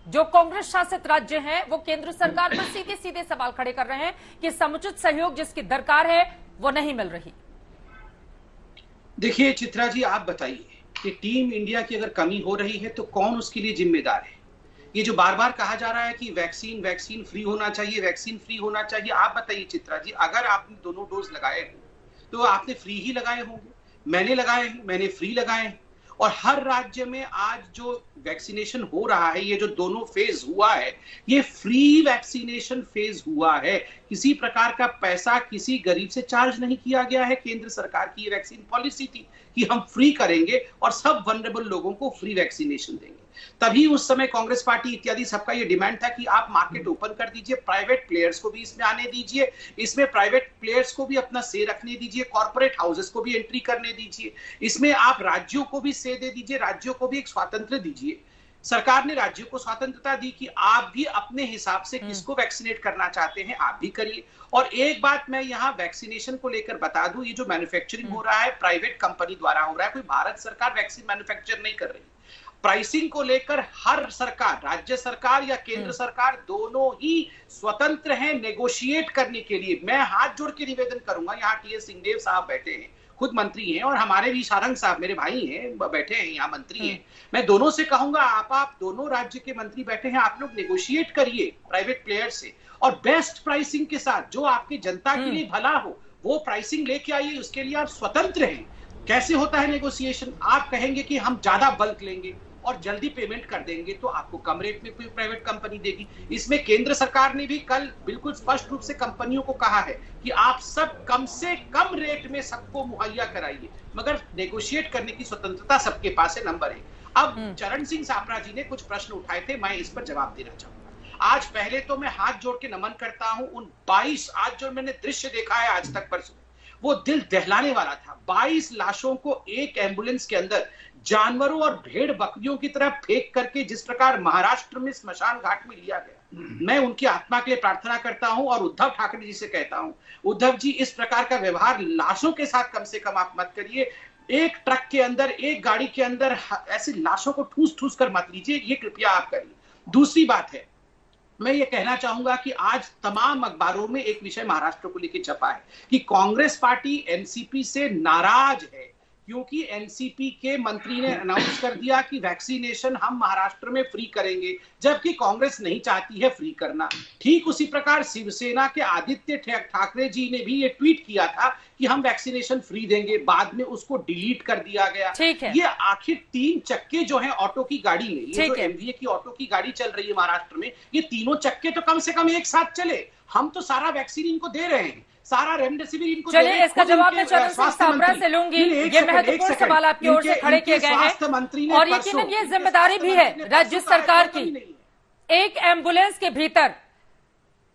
जो कांग्रेस शासित राज्य हैं वो केंद्र सरकार पर सीधे सीधे सवाल खड़े कर रहे हैं कि समुचित सहयोग जिसकी दरकार है वो नहीं मिल रही। देखिए चित्रा जी, आप बताइए कि टीम इंडिया की अगर कमी हो रही है तो कौन उसके लिए जिम्मेदार है? ये जो बार बार कहा जा रहा है कि वैक्सीन फ्री होना चाहिए, वैक्सीन फ्री होना चाहिए, आप बताइए चित्रा जी, अगर आपने दोनों डोज लगाए हैं तो आपने फ्री ही लगाए होंगे। मैंने लगाए हैं, मैंने फ्री लगाए हैं, और हर राज्य में आज जो वैक्सीनेशन हो रहा है, ये जो दोनों फेज हुआ है, ये फ्री वैक्सीनेशन फेज हुआ है। किसी प्रकार का पैसा किसी गरीब से चार्ज नहीं किया गया है। केंद्र सरकार की ये वैक्सीन पॉलिसी थी कि हम फ्री करेंगे और सब वनरेबल लोगों को फ्री वैक्सीनेशन देंगे। तभी उस समय कांग्रेस पार्टी इत्यादि सबका ये डिमांड था कि आप मार्केट ओपन कर दीजिए, प्राइवेट प्लेयर्स को भी इसमें आने दीजिए, इसमें प्राइवेट प्लेयर्स को भी अपना से रखने दीजिए, कॉर्पोरेट हाउसेस को भी एंट्री करने दीजिए, इसमें आप राज्यों को भी से दे दीजिए, राज्यों को भी एक स्वातंत्र दीजिए। सरकार ने राज्यों को स्वतंत्रता दी कि आप भी अपने हिसाब से किसको वैक्सीनेट करना चाहते हैं आप भी करिए। और एक बात मैं यहाँ वैक्सीनेशन को लेकर बता दूं, ये जो मैन्युफैक्चरिंग हो रहा है प्राइवेट कंपनी द्वारा हो रहा है, कोई भारत सरकार वैक्सीन मैन्युफैक्चर नहीं कर रही। प्राइसिंग को लेकर हर सरकार, राज्य सरकार या केंद्र सरकार, दोनों ही स्वतंत्र हैं नेगोशिएट करने के लिए। मैं हाथ जोड़ के निवेदन करूंगा, यहाँ टी.एस. सिंहदेव साहब बैठे हैं, खुद मंत्री हैं, और हमारे भी सारंग साहब मेरे भाई हैं, बैठे हैं यहाँ मंत्री हैं। मैं दोनों से कहूंगा, आप दोनों राज्य के मंत्री बैठे हैं, आप लोग नेगोशिएट करिए प्राइवेट प्लेयर से, और बेस्ट प्राइसिंग के साथ जो आपकी जनता के लिए भला हो वो प्राइसिंग लेके आइए। उसके लिए आप स्वतंत्र हैं। कैसे होता है नेगोशिएशन? आप कहेंगे कि हम ज्यादा बल्क लेंगे और जल्दी पेमेंट कर देंगे तो आपको कम रेट में कोई प्राइवेट कंपनी देगी। इसमें केंद्र सरकार ने भी कल बिल्कुल स्पष्ट रूप से कंपनियों को कहा है कि आप सब कम से कम रेट में सबको मुहैया कराइए, मगर नेगोशिएट करने की स्वतंत्रता सबके पास है। नंबर 1। अब चरण सिंह सापरा जी ने कुछ प्रश्न उठाए थे, मैं इस पर जवाब देना चाहूंगा। आज पहले तो मैं हाथ जोड़ के नमन करता हूं उन 22, आज जो मैंने दृश्य देखा है आज तक परसों, वो दिल दहलाने वाला था। 22 लाशों को एक एम्बुलेंस के अंदर जानवरों और भेड़ बकरियों की तरह फेंक करके जिस प्रकार महाराष्ट्र में स्मशान घाट में लिया गया, मैं उनकी आत्मा के लिए प्रार्थना करता हूं और उद्धव ठाकरे जी से कहता हूं, उद्धव जी इस प्रकार का व्यवहार लाशों के साथ कम से कम आप मत करिए। एक ट्रक के अंदर, एक गाड़ी के अंदर ऐसी लाशों को ठूस ठूस कर मत लीजिए, ये कृपया आप करिए। दूसरी बात है, मैं ये कहना चाहूंगा कि आज तमाम अखबारों में एक विषय महाराष्ट्र को लेकर छपा है कि कांग्रेस पार्टी एनसीपी से नाराज है क्योंकि एनसीपी के मंत्री ने अनाउंस कर दिया कि वैक्सीनेशन हम महाराष्ट्र में फ्री करेंगे, जबकि कांग्रेस नहीं चाहती है फ्री करना। ठीक उसी प्रकार शिवसेना के आदित्य ठाकरे जी ने भी ये ट्वीट किया था कि हम वैक्सीनेशन फ्री देंगे, बाद में उसको डिलीट कर दिया गया। ये आखिर 3 चक्के जो हैं ऑटो की गाड़ी में, ये जो एमवीए की ऑटो की गाड़ी चल रही है महाराष्ट्र में, ये तीनों चक्के तो कम से कम एक साथ चले। हम तो सारा वैक्सीन इनको दे रहे हैं, सारा रेमडेसिविर इनको। चलिए इसका जवाब मैं चरण सिंह सापरा से लूंगी। ये महत्वपूर्ण सवाल आपकी ओर से खड़े किए गए हैं और यकीनन ये जिम्मेदारी भी है राज्य सरकार की। एक एम्बुलेंस के भीतर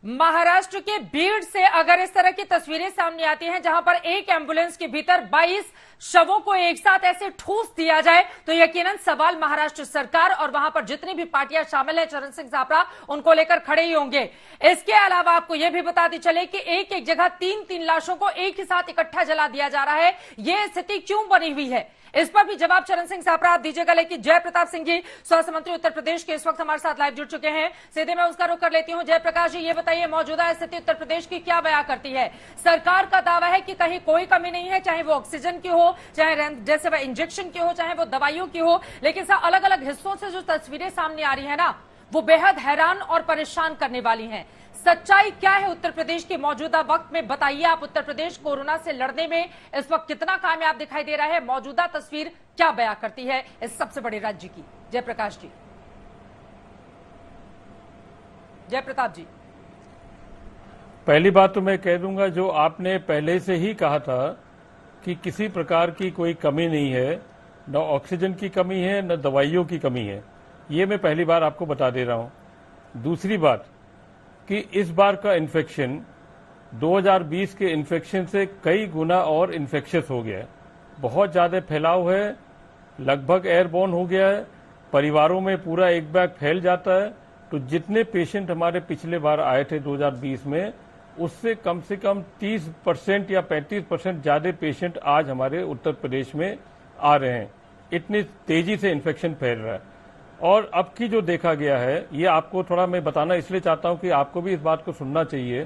महाराष्ट्र के बीड़ से अगर इस तरह की तस्वीरें सामने आती हैं जहां पर एक एम्बुलेंस के भीतर 22 शवों को एक साथ ऐसे ठूस दिया जाए तो यकीनन सवाल महाराष्ट्र सरकार और वहां पर जितनी भी पार्टियां शामिल है चरण सिंह सापरा उनको लेकर खड़े ही होंगे। इसके अलावा आपको यह भी बताते चले कि एक एक जगह 3-3 लाशों को एक ही साथ इकट्ठा जला दिया जा रहा है। यह स्थिति क्यों बनी हुई है, इस पर भी जवाब चरण सिंह सापरा आप दीजिएगा। लेकिन जयप्रताप सिंह जी स्वास्थ्य मंत्री उत्तर प्रदेश के इस वक्त हमारे साथ लाइव जुड़ चुके हैं, सीधे मैं उसका रुख कर लेती हूं। जयप्रकाश जी, ये बताइए मौजूदा स्थिति उत्तर प्रदेश की क्या बयां करती है? सरकार का दावा है कि कहीं कोई कमी नहीं है, चाहे वो ऑक्सीजन की हो, चाहे जैसे वह इंजेक्शन की हो, चाहे वो दवाइयों की हो, लेकिन सर अलग अलग हिस्सों से जो तस्वीरें सामने आ रही है ना, वो बेहद हैरान और परेशान करने वाली हैं। सच्चाई क्या है उत्तर प्रदेश के मौजूदा वक्त में? बताइए आप, उत्तर प्रदेश कोरोना से लड़ने में इस वक्त कितना कामयाब दिखाई दे रहा है? मौजूदा तस्वीर क्या बयां करती है इस सबसे बड़े राज्य की? जयप्रकाश जी। जयप्रताप जी, पहली बात तो मैं कह दूंगा, जो आपने पहले से ही कहा था कि किसी प्रकार की कोई कमी नहीं है, न ऑक्सीजन की कमी है न दवाइयों की कमी है, ये मैं पहली बार आपको बता दे रहा हूं। दूसरी बात कि इस बार का इन्फेक्शन 2020 के इन्फेक्शन से कई गुना और इन्फेक्शियस हो गया है, बहुत ज़्यादा फैलाव है, लगभग एयरबोर्न हो गया है, परिवारों में पूरा एक बैग फैल जाता है। तो जितने पेशेंट हमारे पिछले बार आए थे 2020 में, उससे कम से कम 30% या 35% ज़्यादा पेशेंट आज हमारे उत्तर प्रदेश में आ रहे हैं। इतनी तेजी से इन्फेक्शन फैल रहा है। और अब की जो देखा गया है, ये आपको थोड़ा मैं बताना इसलिए चाहता हूं कि आपको भी इस बात को सुनना चाहिए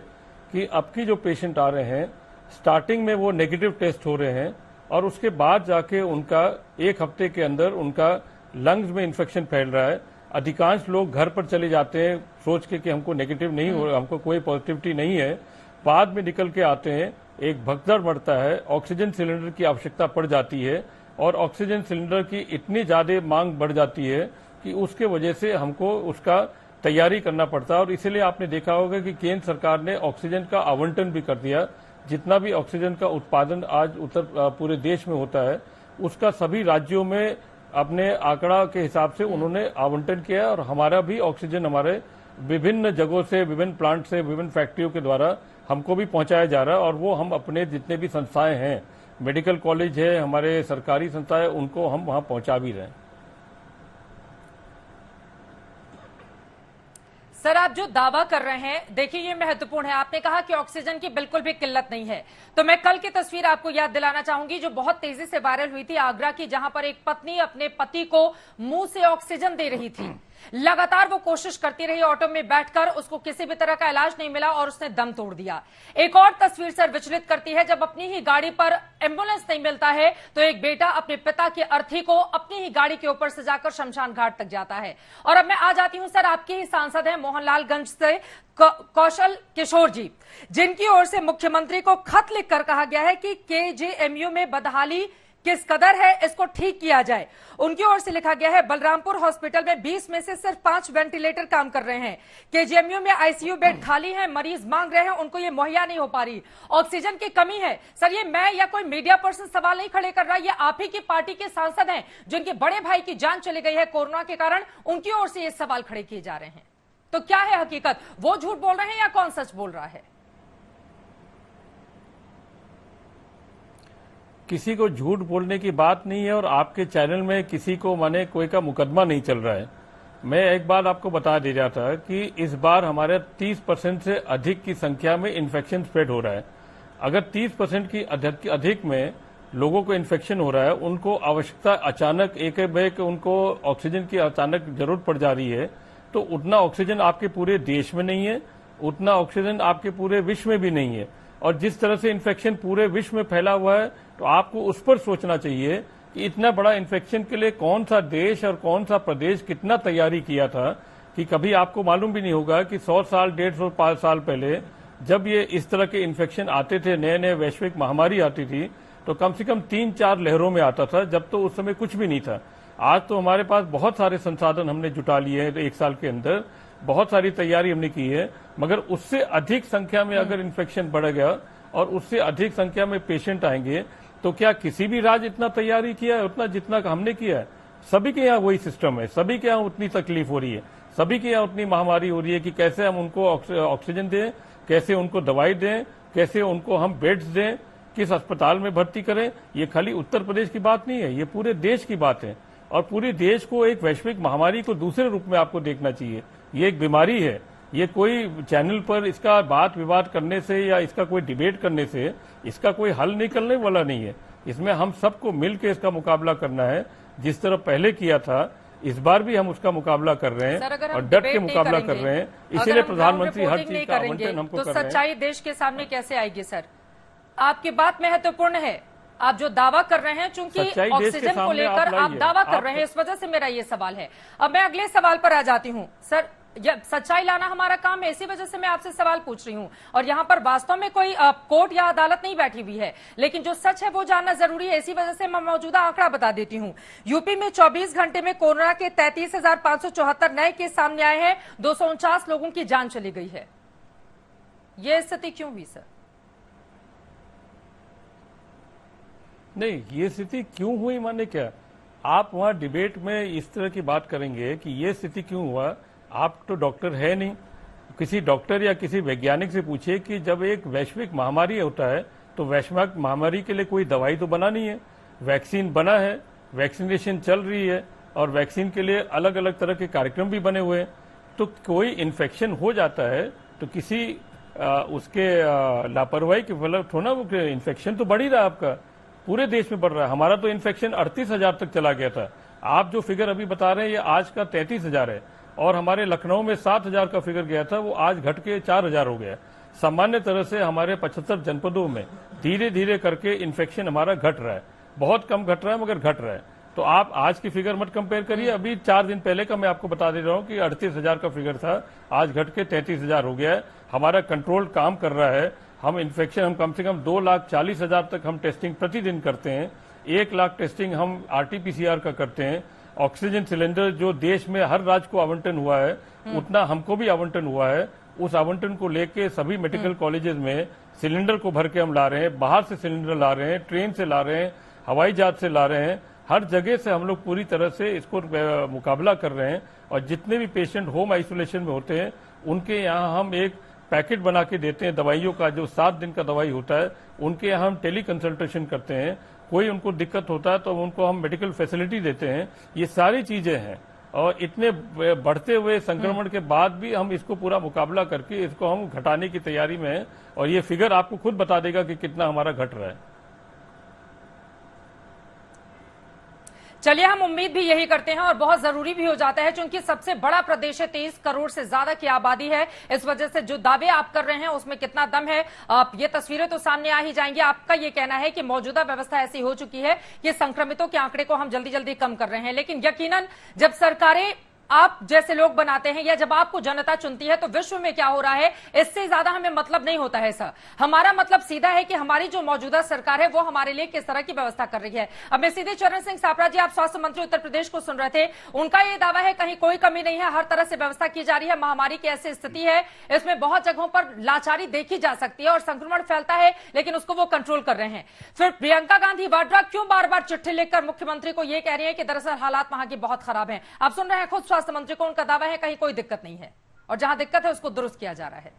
कि अब की जो पेशेंट आ रहे हैं, स्टार्टिंग में वो नेगेटिव टेस्ट हो रहे हैं और उसके बाद जाके उनका एक हफ्ते के अंदर उनका लंग्स में इन्फेक्शन फैल रहा है। अधिकांश लोग घर पर चले जाते हैं सोच के कि हमको नेगेटिव नहीं हो, हमको कोई पॉजिटिविटी नहीं है, बाद में निकल के आते हैं, एक भगदड़ बढ़ता है, ऑक्सीजन सिलेंडर की आवश्यकता पड़ जाती है और ऑक्सीजन सिलेंडर की इतनी ज्यादा मांग बढ़ जाती है कि उसके वजह से हमको उसका तैयारी करना पड़ता है। और इसीलिए आपने देखा होगा कि केंद्र सरकार ने ऑक्सीजन का आवंटन भी कर दिया। जितना भी ऑक्सीजन का उत्पादन आज पूरे देश में होता है, उसका सभी राज्यों में अपने आंकड़ा के हिसाब से उन्होंने आवंटन किया है और हमारा भी ऑक्सीजन हमारे विभिन्न जगहों से, विभिन्न प्लांट से, विभिन्न फैक्ट्रियों के द्वारा हमको भी पहुंचाया जा रहा है। और वो हम अपने जितने भी संस्थाएं हैं, मेडिकल कॉलेज है, हमारे सरकारी संस्थाएं, उनको हम वहां पहुंचा भी रहे हैं। सर आप जो दावा कर रहे हैं, देखिए ये महत्वपूर्ण है। आपने कहा कि ऑक्सीजन की बिल्कुल भी किल्लत नहीं है, तो मैं कल की तस्वीर आपको याद दिलाना चाहूंगी जो बहुत तेजी से वायरल हुई थी आगरा की, जहां पर एक पत्नी अपने पति को मुंह से ऑक्सीजन दे रही थी। लगातार वो कोशिश करती रही ऑटो में बैठकर, उसको किसी भी तरह का इलाज नहीं मिला और उसने दम तोड़ दिया। एक और तस्वीर सर विचलित करती है, जब अपनी ही गाड़ी पर एम्बुलेंस नहीं मिलता है तो एक बेटा अपने पिता की अर्थी को अपनी ही गाड़ी के ऊपर से जाकर शमशान घाट तक जाता है। और अब मैं आ जाती हूं सर, आपके ही सांसद हैं मोहनलालगंज से कौशल किशोर जी, जिनकी ओर से मुख्यमंत्री को खत लिखकर कहा गया है कि केजीएमयू में बदहाली किस कदर है, इसको ठीक किया जाए। उनकी ओर से लिखा गया है, बलरामपुर हॉस्पिटल में 20 में से सिर्फ 5 वेंटिलेटर काम कर रहे हैं। केजीएमयू में आईसीयू बेड खाली है, मरीज मांग रहे हैं, उनको ये मुहैया नहीं हो पा रही। ऑक्सीजन की कमी है। सर ये मैं या कोई मीडिया पर्सन सवाल नहीं खड़े कर रहा, ये आप ही की पार्टी के सांसद हैं जिनके बड़े भाई की जान चली गई है कोरोना के कारण, उनकी ओर से ये सवाल खड़े किए जा रहे हैं। तो क्या है हकीकत? वो झूठ बोल रहे हैं या कौन सच बोल रहा है? किसी को झूठ बोलने की बात नहीं है और आपके चैनल में किसी को माने कोई का मुकदमा नहीं चल रहा है। मैं एक बात आपको बता दे रहा था कि इस बार हमारे 30% से अधिक की संख्या में इन्फेक्शन स्प्रेड हो रहा है। अगर 30% की अधिक में लोगों को इन्फेक्शन हो रहा है, उनको आवश्यकता अचानक एक बैग उनको ऑक्सीजन की अचानक जरूरत पड़ जा रही है, तो उतना ऑक्सीजन आपके पूरे देश में नहीं है, उतना ऑक्सीजन आपके पूरे विश्व में भी नहीं है। और जिस तरह से इन्फेक्शन पूरे विश्व में फैला हुआ है, तो आपको उस पर सोचना चाहिए कि इतना बड़ा इन्फेक्शन के लिए कौन सा देश और कौन सा प्रदेश कितना तैयारी किया था। कि कभी आपको मालूम भी नहीं होगा कि 100 साल 150 साल पहले जब ये इस तरह के इन्फेक्शन आते थे, नए नए वैश्विक महामारी आती थी, तो कम से कम 3-4 लहरों में आता था, जब तो उस समय कुछ भी नहीं था। आज तो हमारे पास बहुत सारे संसाधन हमने जुटा लिए हैं, एक साल के अंदर बहुत सारी तैयारी हमने की है, मगर उससे अधिक संख्या में अगर इन्फेक्शन बढ़ गया और उससे अधिक संख्या में पेशेंट आएंगे, तो क्या किसी भी राज्य इतना तैयारी किया है उतना जितना हमने किया है? सभी के यहाँ वही सिस्टम है, सभी के यहाँ उतनी तकलीफ हो रही है, सभी की यहाँ उतनी महामारी हो रही है कि कैसे हम उनको ऑक्सीजन दें, कैसे उनको दवाई दें, कैसे उनको हम बेड्स दें, किस अस्पताल में भर्ती करें। ये खाली उत्तर प्रदेश की बात नहीं है, ये पूरे देश की बात है और पूरे देश को एक वैश्विक महामारी को दूसरे रूप में आपको देखना चाहिए। ये एक बीमारी है, ये कोई चैनल पर इसका बात विवाद करने से या इसका कोई डिबेट करने से इसका कोई हल निकलने वाला नहीं है। इसमें हम सबको मिलकर इसका मुकाबला करना है। जिस तरह पहले किया था इस बार भी हम उसका मुकाबला कर रहे हैं और डट के मुकाबला कर रहे हैं। इसीलिए प्रधानमंत्री हर चीज का आवंटन हमको कर रहे हैं। सच्चाई देश के सामने कैसे आएगी सर? आपकी बात महत्वपूर्ण है, आप जो दावा कर रहे हैं, चूंकि ऑक्सीजन को लेकर आप दावा कर रहे हैं, इस वजह से मेरा ये सवाल है। अब मैं अगले सवाल पर आ जाती हूँ सर। सच्चाई लाना हमारा काम है, इसी वजह से मैं आपसे सवाल पूछ रही हूं और यहाँ पर वास्तव में कोई कोर्ट या अदालत नहीं बैठी हुई है, लेकिन जो सच है वो जानना जरूरी है। इसी वजह से मैं मौजूदा आंकड़ा बता देती हूं। यूपी में 24 घंटे में कोरोना के 33,574 नए केस सामने आए हैं, 249 लोगों की जान चली गई है। ये स्थिति क्यों हुई सर? नहीं, ये स्थिति क्यों हुई माने क्या? आप वहां डिबेट में इस तरह की बात करेंगे कि ये स्थिति क्यों हुआ। आप तो डॉक्टर है नहीं, किसी डॉक्टर या किसी वैज्ञानिक से पूछिए कि जब एक वैश्विक महामारी होता है तो वैश्विक महामारी के लिए कोई दवाई तो बना नहीं है, वैक्सीन बना है, वैक्सीनेशन चल रही है और वैक्सीन के लिए अलग अलग तरह के कार्यक्रम भी बने हुए हैं। तो कोई इन्फेक्शन हो जाता है तो किसी उसके लापरवाही के फल थोड़ा वो इन्फेक्शन तो बढ़ ही रहा है, आपका पूरे देश में बढ़ रहा है। हमारा तो इन्फेक्शन 38,000 तक चला गया था। आप जो फिगर अभी बता रहे हैं ये आज का 33,000 है और हमारे लखनऊ में 7,000 का फिगर गया था, वो आज घट के 4,000 हो गया। सामान्य तरह से हमारे 75 जनपदों में धीरे धीरे करके इन्फेक्शन हमारा घट रहा है, बहुत कम घट रहा है मगर घट रहा है। तो आप आज की फिगर मत कंपेयर करिए, अभी 4 दिन पहले का मैं आपको बता दे रहा हूं कि 38,000 का फिगर था, आज घट के 33,000 हो गया है। हमारा कंट्रोल काम कर रहा है। हम इन्फेक्शन हम कम से कम 2,40,000 तक हम टेस्टिंग प्रतिदिन करते हैं, 1 लाख टेस्टिंग हम RT-PCR का करते हैं। ऑक्सीजन सिलेंडर जो देश में हर राज्य को आवंटन हुआ है उतना हमको भी आवंटन हुआ है। उस आवंटन को लेके सभी मेडिकल कॉलेजेस में सिलेंडर को भर के हम ला रहे हैं, बाहर से सिलेंडर ला रहे हैं, ट्रेन से ला रहे हैं, हवाई जहाज से ला रहे हैं। हर जगह से हम लोग पूरी तरह से इसको मुकाबला कर रहे हैं और जितने भी पेशेंट होम आइसोलेशन में होते हैं उनके यहाँ हम एक पैकेट बना के देते हैं दवाइयों का, जो 7 दिन का दवाई होता है। उनके यहाँ हम टेली कंसल्टेशन करते हैं, कोई उनको दिक्कत होता है तो उनको हम मेडिकल फैसिलिटी देते हैं। ये सारी चीजें हैं और इतने बढ़ते हुए संक्रमण के बाद भी हम इसको पूरा मुकाबला करके इसको हम घटाने की तैयारी में हैं और ये फिगर आपको खुद बता देगा कि कितना हमारा घट रहा है। चलिए, हम उम्मीद भी यही करते हैं और बहुत जरूरी भी हो जाता है, क्योंकि सबसे बड़ा प्रदेश है, 23 करोड़ से ज्यादा की आबादी है। इस वजह से जो दावे आप कर रहे हैं उसमें कितना दम है, ये तस्वीरें तो सामने आ ही जाएंगी। आपका ये कहना है कि मौजूदा व्यवस्था ऐसी हो चुकी है कि संक्रमितों के आंकड़े को हम जल्दी जल्दी कम कर रहे हैं, लेकिन यकीनन जब सरकारें आप जैसे लोग बनाते हैं या जब आपको जनता चुनती है तो विश्व में क्या हो रहा है इससे ज्यादा हमें मतलब नहीं होता है सर। हमारा मतलब सीधा है कि हमारी जो मौजूदा सरकार है वो हमारे लिए किस तरह की व्यवस्था कर रही है। अब मैं सीधे चरण सिंह सापरा जी, आप स्वास्थ्य मंत्री उत्तर प्रदेश को सुन रहे थे, उनका ये दावा है कहीं कोई कमी नहीं है, हर तरह से व्यवस्था की जा रही है। महामारी की ऐसी स्थिति है इसमें बहुत जगहों पर लाचारी देखी जा सकती है और संक्रमण फैलता है लेकिन उसको वो कंट्रोल कर रहे हैं। फिर प्रियंका गांधी वाड्रा क्यों बार बार चिट्ठी लिखकर मुख्यमंत्री को ये कह रही है कि दरअसल हालात वहां की बहुत खराब है। आप सुन रहे हैं खुद स्वास्थ्य मंत्री को, उनका दावा है कहीं कोई दिक्कत नहीं है और जहां दिक्कत है उसको दुरुस्त किया जा रहा है।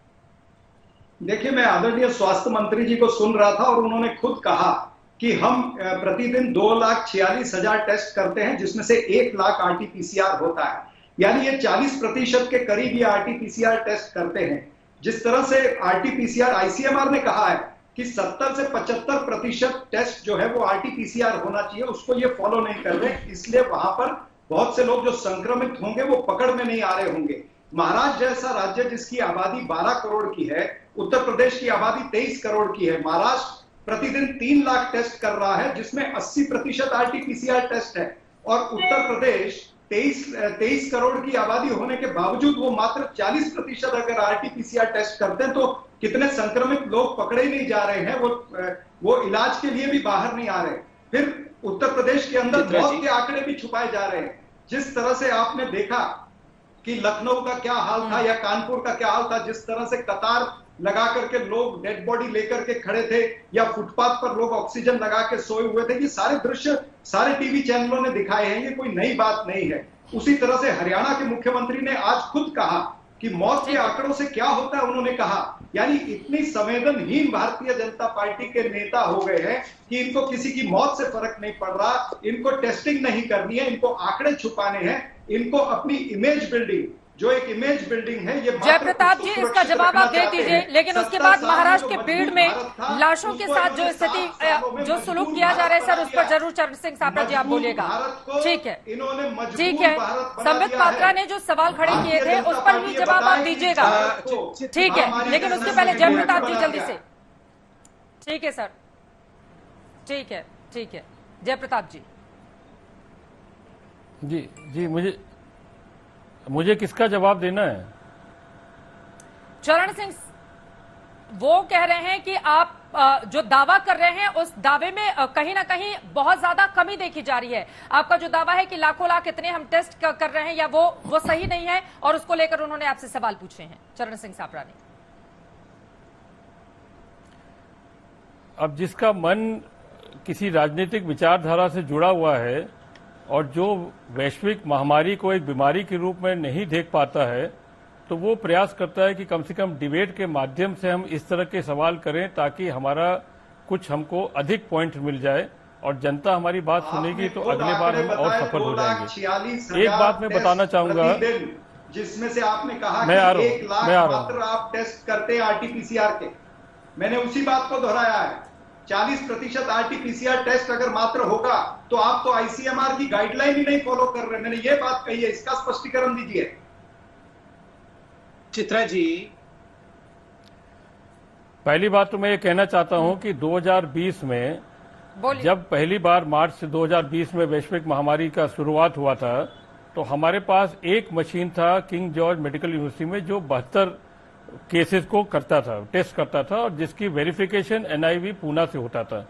देखिए, मैं आदरणीय स्वास्थ्य मंत्री जी को सुन रहा था और उन्होंने खुद कहा कि हम प्रतिदिन 2,46,000 टेस्ट करते हैं जिसमें से 1 लाख RT-PCR होता है, यानी ये 40% के करीब ये RT-PCR टेस्ट करते हैं। जिस तरह से RT-PCR ICMR ने कहा है कि 70 से 75% टेस्ट जो है वो RT-PCR होना चाहिए, उसको ये फॉलो नहीं कर रहे, इसलिए वहां पर बहुत से लोग जो संक्रमित होंगे वो पकड़ में नहीं आ रहे होंगे। महाराष्ट्र जैसा राज्य जिसकी आबादी 12 करोड़ की है, उत्तर प्रदेश की आबादी 23 करोड़ की है, महाराष्ट्र प्रतिदिन 3 लाख टेस्ट कर रहा है जिसमें 80% RT-PCR टेस्ट है और उत्तर प्रदेश 23 करोड़ की आबादी होने के बावजूद वो मात्र 40% अगर RT-PCR टेस्ट करते हैं तो कितने संक्रमित लोग पकड़े नहीं जा रहे हैं, वो इलाज के लिए भी बाहर नहीं आ रहे। फिर उत्तर प्रदेश के अंदर मौत के आंकड़े भी छुपाए जा रहे हैं। जिस तरह से आपने देखा कि लखनऊ का क्या हाल था या कानपुर का क्या हाल था, जिस तरह से कतार लगा करके लोग डेड बॉडी लेकर के खड़े थे या फुटपाथ पर लोग ऑक्सीजन लगा के सोए हुए थे, ये सारे दृश्य सारे टीवी चैनलों ने दिखाए हैं, ये कोई नई बात नहीं है। उसी तरह से हरियाणा के मुख्यमंत्री ने आज खुद कहा कि मौत के आंकड़ों से क्या होता है, उन्होंने कहा। यानी इतनी संवेदनहीन भारतीय जनता पार्टी के नेता हो गए हैं कि इनको किसी की मौत से फर्क नहीं पड़ रहा, इनको टेस्टिंग नहीं करनी है, इनको आंकड़े छुपाने हैं, इनको अपनी इमेज बिल्डिंग, जो एक इमेज बिल्डिंग है, ये जयप्रताप जी इसका जवाब आप दे दीजिए, लेकिन उसके बाद महाराष्ट्र के भीड़ में लाशों के साथ जो स्थिति, जो सुलूक किया जा रहा है सर, उस पर जरूर चरण सिंह सापरा जी आप बोलिएगा। ठीक है, ठीक है। संबित पात्रा ने जो सवाल खड़े किए थे उस पर भी जवाब आप दीजिएगा, ठीक है, लेकिन उसके पहले जयप्रताप जी जल्दी से। ठीक है सर, ठीक है, ठीक है, जयप्रताप जी। जी मुझे किसका जवाब देना है? चरण सिंह वो कह रहे हैं कि आप जो दावा कर रहे हैं उस दावे में कहीं ना कहीं बहुत ज्यादा कमी देखी जा रही है। आपका जो दावा है कि लाखों लाख इतने हम टेस्ट कर रहे हैं, या वो सही नहीं है, और उसको लेकर उन्होंने आपसे सवाल पूछे हैं चरण सिंह सापरा ने। अब जिसका मन किसी राजनीतिक विचारधारा से जुड़ा हुआ है और जो वैश्विक महामारी को एक बीमारी के रूप में नहीं देख पाता है, तो वो प्रयास करता है कि कम से कम डिबेट के माध्यम से हम इस तरह के सवाल करें ताकि हमारा कुछ हमको अधिक पॉइंट मिल जाए और जनता हमारी बात सुनेगी तो अगले बार हम और सफल हो जाएंगे। एक बात मैं बताना चाहूंगा, जिसमें से आपने कहा मैं आ रहा हूं, 1 लाख मात्र आप टेस्ट करते हैं आरटीपीसीआर के। मैंने उसी बात को दोहराया है, 40% आरटीपीसीआर टेस्ट अगर मात्र होगा तो आप तो आईसीएमआर की गाइडलाइन ही नहीं फॉलो कर रहे। मैंने ये बात कही है, इसका स्पष्टीकरण दीजिए। चित्रा जी, पहली बात तो मैं ये कहना चाहता हूं कि 2020 में जब पहली बार मार्च 2020 में वैश्विक महामारी का शुरुआत हुआ था, तो हमारे पास एक मशीन था किंग जॉर्ज मेडिकल यूनिवर्सिटी में जो 72 केसेस को करता था, टेस्ट करता था, और जिसकी वेरिफिकेशन एनआईवी पूना से होता था।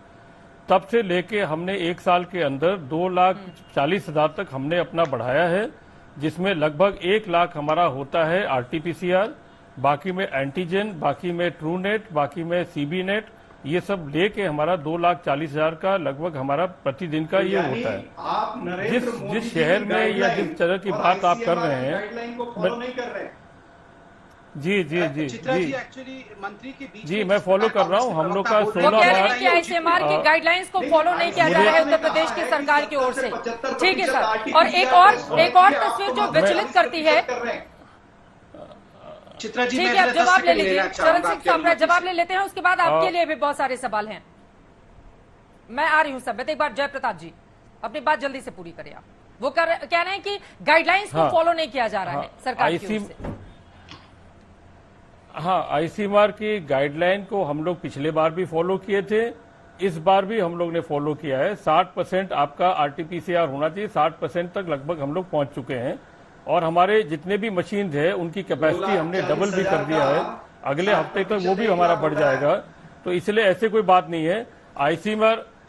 तब से लेके हमने एक साल के अंदर 2,40,000 तक हमने अपना बढ़ाया है, जिसमें लगभग 1 लाख हमारा होता है आरटीपीसीआर, बाकी में एंटीजन, बाकी में ट्रूनेट, बाकी में सीबी नेट, ये सब लेके हमारा 2,40,000 का लगभग हमारा प्रतिदिन का ये होता है। जिस शहर में या जिस तरह की बात आप कर रहे हैं, जी एक्चुअली मंत्री के बीच जी मैं फॉलो कर रहा हूँ। हम लोग का 16 मार्च आईसीएमआर की गाइडलाइंस को फॉलो नहीं किया जा रहा है उत्तर प्रदेश की सरकार की ओर से। ठीक है सर, और एक और तस्वीर जो विचलित करती है। चित्रा जी, ठीक है, आप जवाब ले लीजिए। चरण सिंह सापरा जवाब ले लेते हैं, उसके बाद आपके लिए भी बहुत सारे सवाल हैं। मैं आ रही हूँ सब, एक बार जयप्रताप जी अपनी बात जल्दी से पूरी करिए। आप वो कह रहे हैं कि गाइडलाइंस को फॉलो नहीं किया जा रहा है सरकार की ओर से। हाँ, आईसीएमआर की गाइडलाइन को हम लोग पिछले बार भी फॉलो किए थे, इस बार भी हम लोग ने फॉलो किया है। 60% आपका आरटीपीसीआर होना चाहिए, 60% तक लगभग हम लोग पहुंच चुके हैं, और हमारे जितने भी मशीन है उनकी कैपेसिटी हमने डबल भी कर दिया है। अगले हफ्ते तक वो भी हमारा बढ़ जाएगा, तो इसलिए ऐसे कोई बात नहीं है।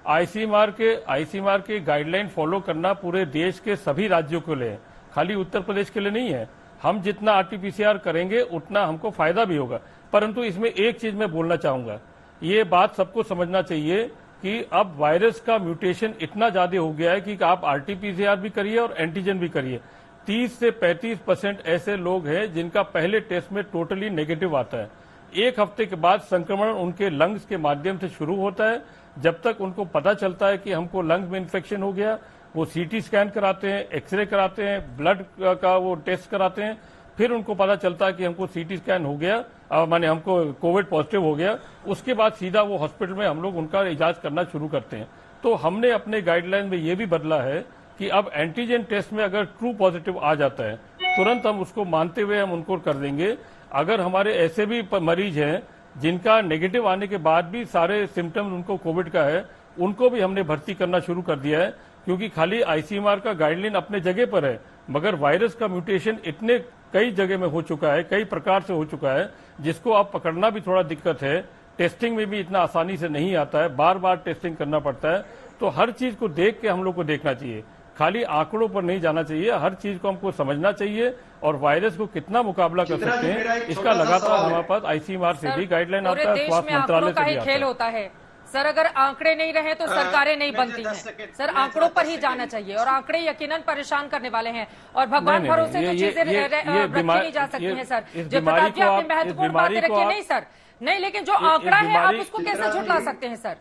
आईसीएमआर के गाइडलाइन फॉलो करना पूरे देश के सभी राज्यों के लिए, खाली उत्तर प्रदेश के लिए नहीं है। हम जितना आरटीपीसीआर करेंगे उतना हमको फायदा भी होगा। परंतु इसमें एक चीज मैं बोलना चाहूंगा, ये बात सबको समझना चाहिए कि अब वायरस का म्यूटेशन इतना ज्यादा हो गया है कि आप आरटीपीसीआर भी करिए और एंटीजन भी करिए। 30 से 35% ऐसे लोग हैं जिनका पहले टेस्ट में टोटली नेगेटिव आता है। एक हफ्ते के बाद संक्रमण उनके लंग्स के माध्यम से शुरू होता है। जब तक उनको पता चलता है कि हमको लंग्स में इन्फेक्शन हो गया, वो सीटी स्कैन कराते हैं, एक्सरे कराते हैं, ब्लड का वो टेस्ट कराते हैं, फिर उनको पता चलता है कि हमको सीटी स्कैन हो गया, माने हमको कोविड पॉजिटिव हो गया। उसके बाद सीधा वो हॉस्पिटल में हम लोग उनका इलाज करना शुरू करते हैं। तो हमने अपने गाइडलाइन में ये भी बदला है कि अब एंटीजन टेस्ट में अगर ट्रू पॉजिटिव आ जाता है, तुरंत हम उसको मानते हुए हम उनको कर देंगे। अगर हमारे ऐसे भी मरीज हैं जिनका नेगेटिव आने के बाद भी सारे सिम्टम्स उनको कोविड का है, उनको भी हमने भर्ती करना शुरू कर दिया है, क्योंकि खाली आईसीएमआर का गाइडलाइन अपने जगह पर है, मगर वायरस का म्यूटेशन इतने कई जगह में हो चुका है, कई प्रकार से हो चुका है, जिसको अब पकड़ना भी थोड़ा दिक्कत है। टेस्टिंग में भी इतना आसानी से नहीं आता है, बार बार टेस्टिंग करना पड़ता है। तो हर चीज को देख के हम लोग को देखना चाहिए, खाली आंकड़ों पर नहीं जाना चाहिए। हर चीज को हमको समझना चाहिए और वायरस को कितना मुकाबला कर सकते हैं, इसका लगातार हमारे पास आईसीएमआर से भी गाइडलाइन आता है, स्वास्थ्य मंत्रालय से भी आता है। खेल होता है सर अगर आंकड़े नहीं रहे तो सरकारें नहीं बनती हैं। सर आंकड़ों पर ही जाना चाहिए और आंकड़े यकीनन परेशान करने वाले हैं और भगवान भरोसे जो चीजें रखी नहीं जा सकती हैं। सर जयप्रताप जी आपने महत्वपूर्ण बातें रखी है। नहीं सर नहीं, लेकिन जो आंकड़ा है आप उसको कैसे झुठला सकते हैं सर?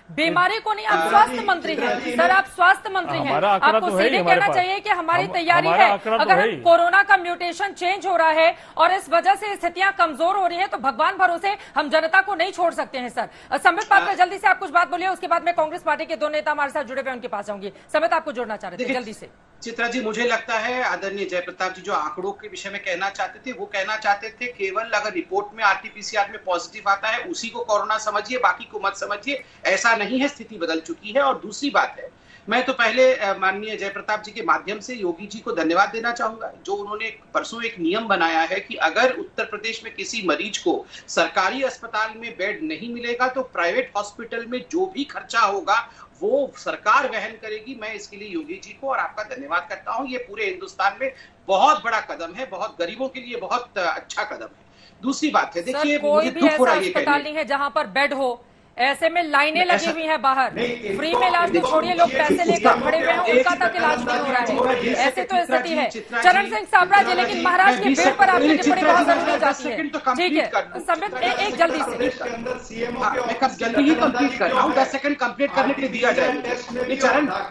बीमारी को नहीं, आप स्वास्थ्य मंत्री हैं सर, आप स्वास्थ्य मंत्री हैं, आपको सीधे कहना चाहिए कि हमारी तैयारी है। अगर कोरोना का म्यूटेशन चेंज हो रहा है और इस वजह से स्थितियां कमजोर हो रही हैं तो भगवान भरोसे हम जनता को नहीं छोड़ सकते हैं। सर संबित पात्रा जल्दी से आप कुछ बात बोलिए, उसके बाद मैं कांग्रेस पार्टी के 2 नेता हमारे साथ जुड़े हुए उनके पास आऊंगी। संबित आपको जोड़ना चाह रहे थे, जल्दी से। चित्रा जी, मुझे लगता है आदरणीय जयप्रताप जी जो आंकड़ों के विषय में कहना चाहते थे वो कहना चाहते थे केवल अगर रिपोर्ट में आरटीपीसीआर में पॉजिटिव आता है उसी को कोरोना समझिए, बाकी को मत समझिए। ऐसा नहीं है, स्थिति बदल चुकी है। और दूसरी बात है, मैं तो पहले माननीय जयप्रताप जी के माध्यम से योगी जी को धन्यवाद देना चाहूंगा जो उन्होंने परसों एक नियम बनाया है कि अगर उत्तर प्रदेश में किसी मरीज को सरकारी अस्पताल में बेड नहीं मिलेगा तो प्राइवेट हॉस्पिटल में जो भी खर्चा होगा वो सरकार वहन करेगी। मैं इसके लिए योगी जी को और आपका धन्यवाद करता हूं। ये पूरे हिंदुस्तान में बहुत बड़ा कदम है, बहुत गरीबों के लिए बहुत अच्छा कदम है। दूसरी बात है, देखिए कोई भी ऐसा अस्पताल नहीं है जहां पर बेड हो, ऐसे में लाइनें लगी हुई हैं बाहर। फ्री में इलाज तो छोड़िए, लोग पैसे लेकर खड़े हुए हैं, उनका तक इलाज नहीं हो रहा है। ऐसे तो स्थिति है। चरण सिंह साबरा जी, लेकिन महाराष्ट्र के बेड पर आपकी टिप्पणी बहुत जरूरी हो जाती है। ठीक है संबित, एक जल्दी से मैं जल्दी ही कंप्लीट कर रहा हूँ, 10 सेकंड कंप्लीट करने के लिए दिया जाए।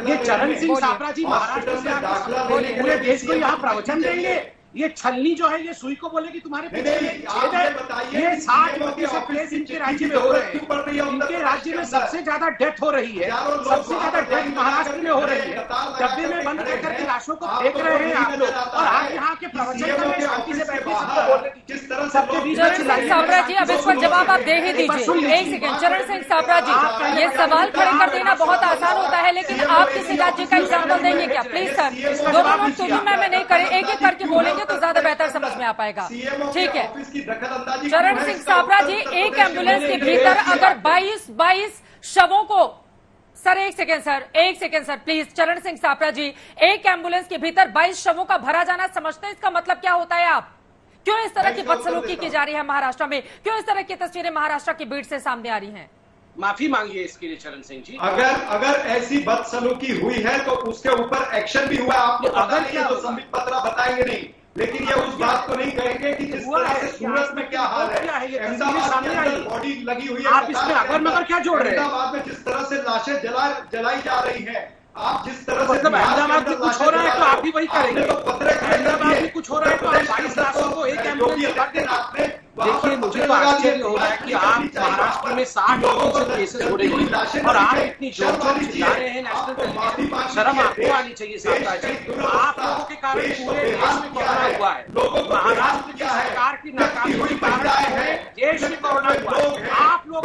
ये चरण सिंह साबरा जी महाराष्ट्र से पूरे देश को यहाँ प्रवचन देंगे। ये छलनी जो है ये सुई को बोलेगी तुम्हारे पीछे छेद है। ये 60% केस इनके राज्य में हो रहे हैं। इनके राज्य में सबसे ज्यादा डेथ हो रही है, सबसे ज्यादा डेथ महाराष्ट्र में हो रही है। डब्बे में बंद करके लाशों को फेंक रहे हैं आप लोग और आप यहाँ के प्रवचन कर रहे हैं। शांति से बैठे सबको बोलने दीजिए, सबके बीच में चिल्लाइए। साबरा जी अब इस पर जवाब आप दे ही दीजिए। एक सेकंड चरण सिंह साबरा जी, ये सवाल खड़े कर देना बहुत आसान होता है, लेकिन आप किसी राज्य का एग्जाम्पल देंगे क्या प्लीज सर? दोनों लोग तुलना में नहीं करें, एक एक करके बोलेंगे तो ज्यादा बेहतर समझ में आ पाएगा। ठीक है चरण सिंह साबरा जी, एक एम्बुलेंस के भीतर अगर 22 शवों को, सर एक सेकेंड सर प्लीज। चरण सिंह साबरा जी, एक एम्बुलेंस के भीतर 22 शवों का भरा जाना समझते हैं इसका मतलब क्या होता है? आप क्यों इस तरह की बदसलूकी की जा रही है महाराष्ट्र में? क्यों इस तरह की तस्वीरें महाराष्ट्र की भीड़ से सामने आ रही हैं? माफी मांगिए इसके लिए चरण सिंह जी। अगर ऐसी बदसलूकी हुई है तो उसके ऊपर एक्शन भी हुआ। आप अगर क्या तो संबित पात्रा बताएंगे नहीं, लेकिन ये उस बात को नहीं कहेंगे कि जिस तरह से सूरत में क्या हाल है, अहमदाबाद बॉडी लगी हुई है, आप इसमें अगर मगर क्या जोड़ रहे हैं? अहमदाबाद में जिस तरह से लाशें जलाई जा रही हैं, आप जिस तरह से अहमदाबाद में कुछ हो रहा है तो आप भी वही करेंगे। अहमदाबाद में कुछ हो रहा है तो आप 22 लाशों को एक एम्बुलेंस कर देना। देखिए मुझे तो आश्चर्य हो रहा है कि आप महाराष्ट्र में 60% केसेस हो रही है और आप इतनी जोर चिल्ला रहे हैं नेशनल टेलीविजन। शर्म आपको आनी चाहिए साबरा जी। आप लोगों के कारण पूरे देश में कोरोना हुआ है। महाराष्ट्र की सरकार की नाकामी के कारण है देश में कोरोना हुआ है। आप लोग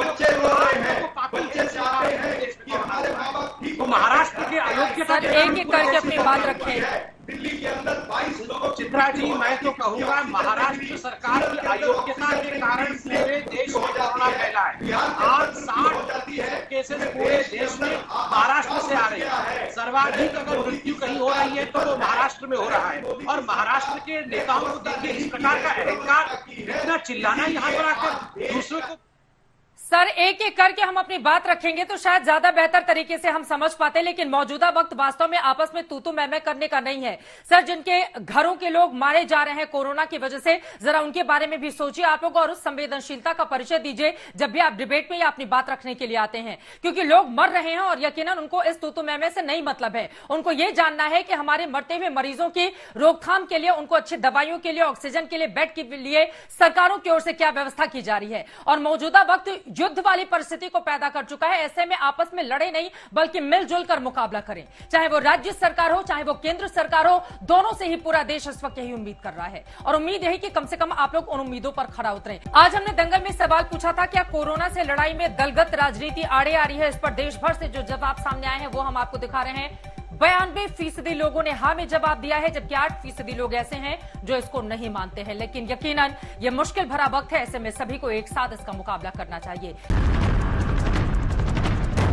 तो महाराष्ट्र के अयोग्यता एक एक करके अपनी बात रखें। दिल्ली के अंदर 22 लोगों चित्रा जी, मैं तो कहूंगा महाराष्ट्र सरकार की अयोग्यता के कारण पूरे देश में कोरोना फैला है। आज 60 केसेस पूरे देश में महाराष्ट्र से आ रहे हैं। सर्वाधिक अगर मृत्यु कहीं हो रही है तो वो महाराष्ट्र में हो रहा है। और महाराष्ट्र के नेताओं को देखिए इस प्रकार का अहंकार, इतना चिल्लाना यहाँ पर आकर दूसरों को। सर एक एक करके हम अपनी बात रखेंगे तो शायद ज्यादा बेहतर तरीके से हम समझ पाते, लेकिन मौजूदा वक्त वास्तव में आपस में तू मैं करने का नहीं है। सर जिनके घरों के लोग मारे जा रहे हैं कोरोना की वजह से, जरा उनके बारे में भी सोचिए आप लोग और उस संवेदनशीलता का परिचय दीजिए जब भी आप डिबेट में या अपनी बात रखने के लिए आते हैं, क्योंकि लोग मर रहे हैं और यकीनन उनको इस तू मैं से नहीं मतलब है। उनको ये जानना है कि हमारे मरते हुए मरीजों की रोकथाम के लिए, उनको अच्छी दवाइयों के लिए, ऑक्सीजन के लिए, बेड के लिए सरकारों की ओर से क्या व्यवस्था की जा रही है। और मौजूदा वक्त युद्ध वाली परिस्थिति को पैदा कर चुका है। ऐसे में आपस में लड़े नहीं बल्कि मिलजुल कर मुकाबला करें, चाहे वो राज्य सरकार हो चाहे वो केंद्र सरकार हो, दोनों से ही पूरा देश इस वक्त यही उम्मीद कर रहा है। और उम्मीद यही कि कम से कम आप लोग उन उम्मीदों पर खरा उतरें। आज हमने दंगल में सवाल पूछा था, क्या कोरोना से लड़ाई में दलगत राजनीति आड़े आ रही है? इस पर देश भर से जो जवाब सामने आए हैं वो हम आपको दिखा रहे हैं। 92% लोगों ने हाँ में जवाब दिया है, जबकि 8% लोग ऐसे हैं जो इसको नहीं मानते हैं। लेकिन यकीनन ये मुश्किल भरा वक्त है, ऐसे में सभी को एक साथ इसका मुकाबला करना चाहिए।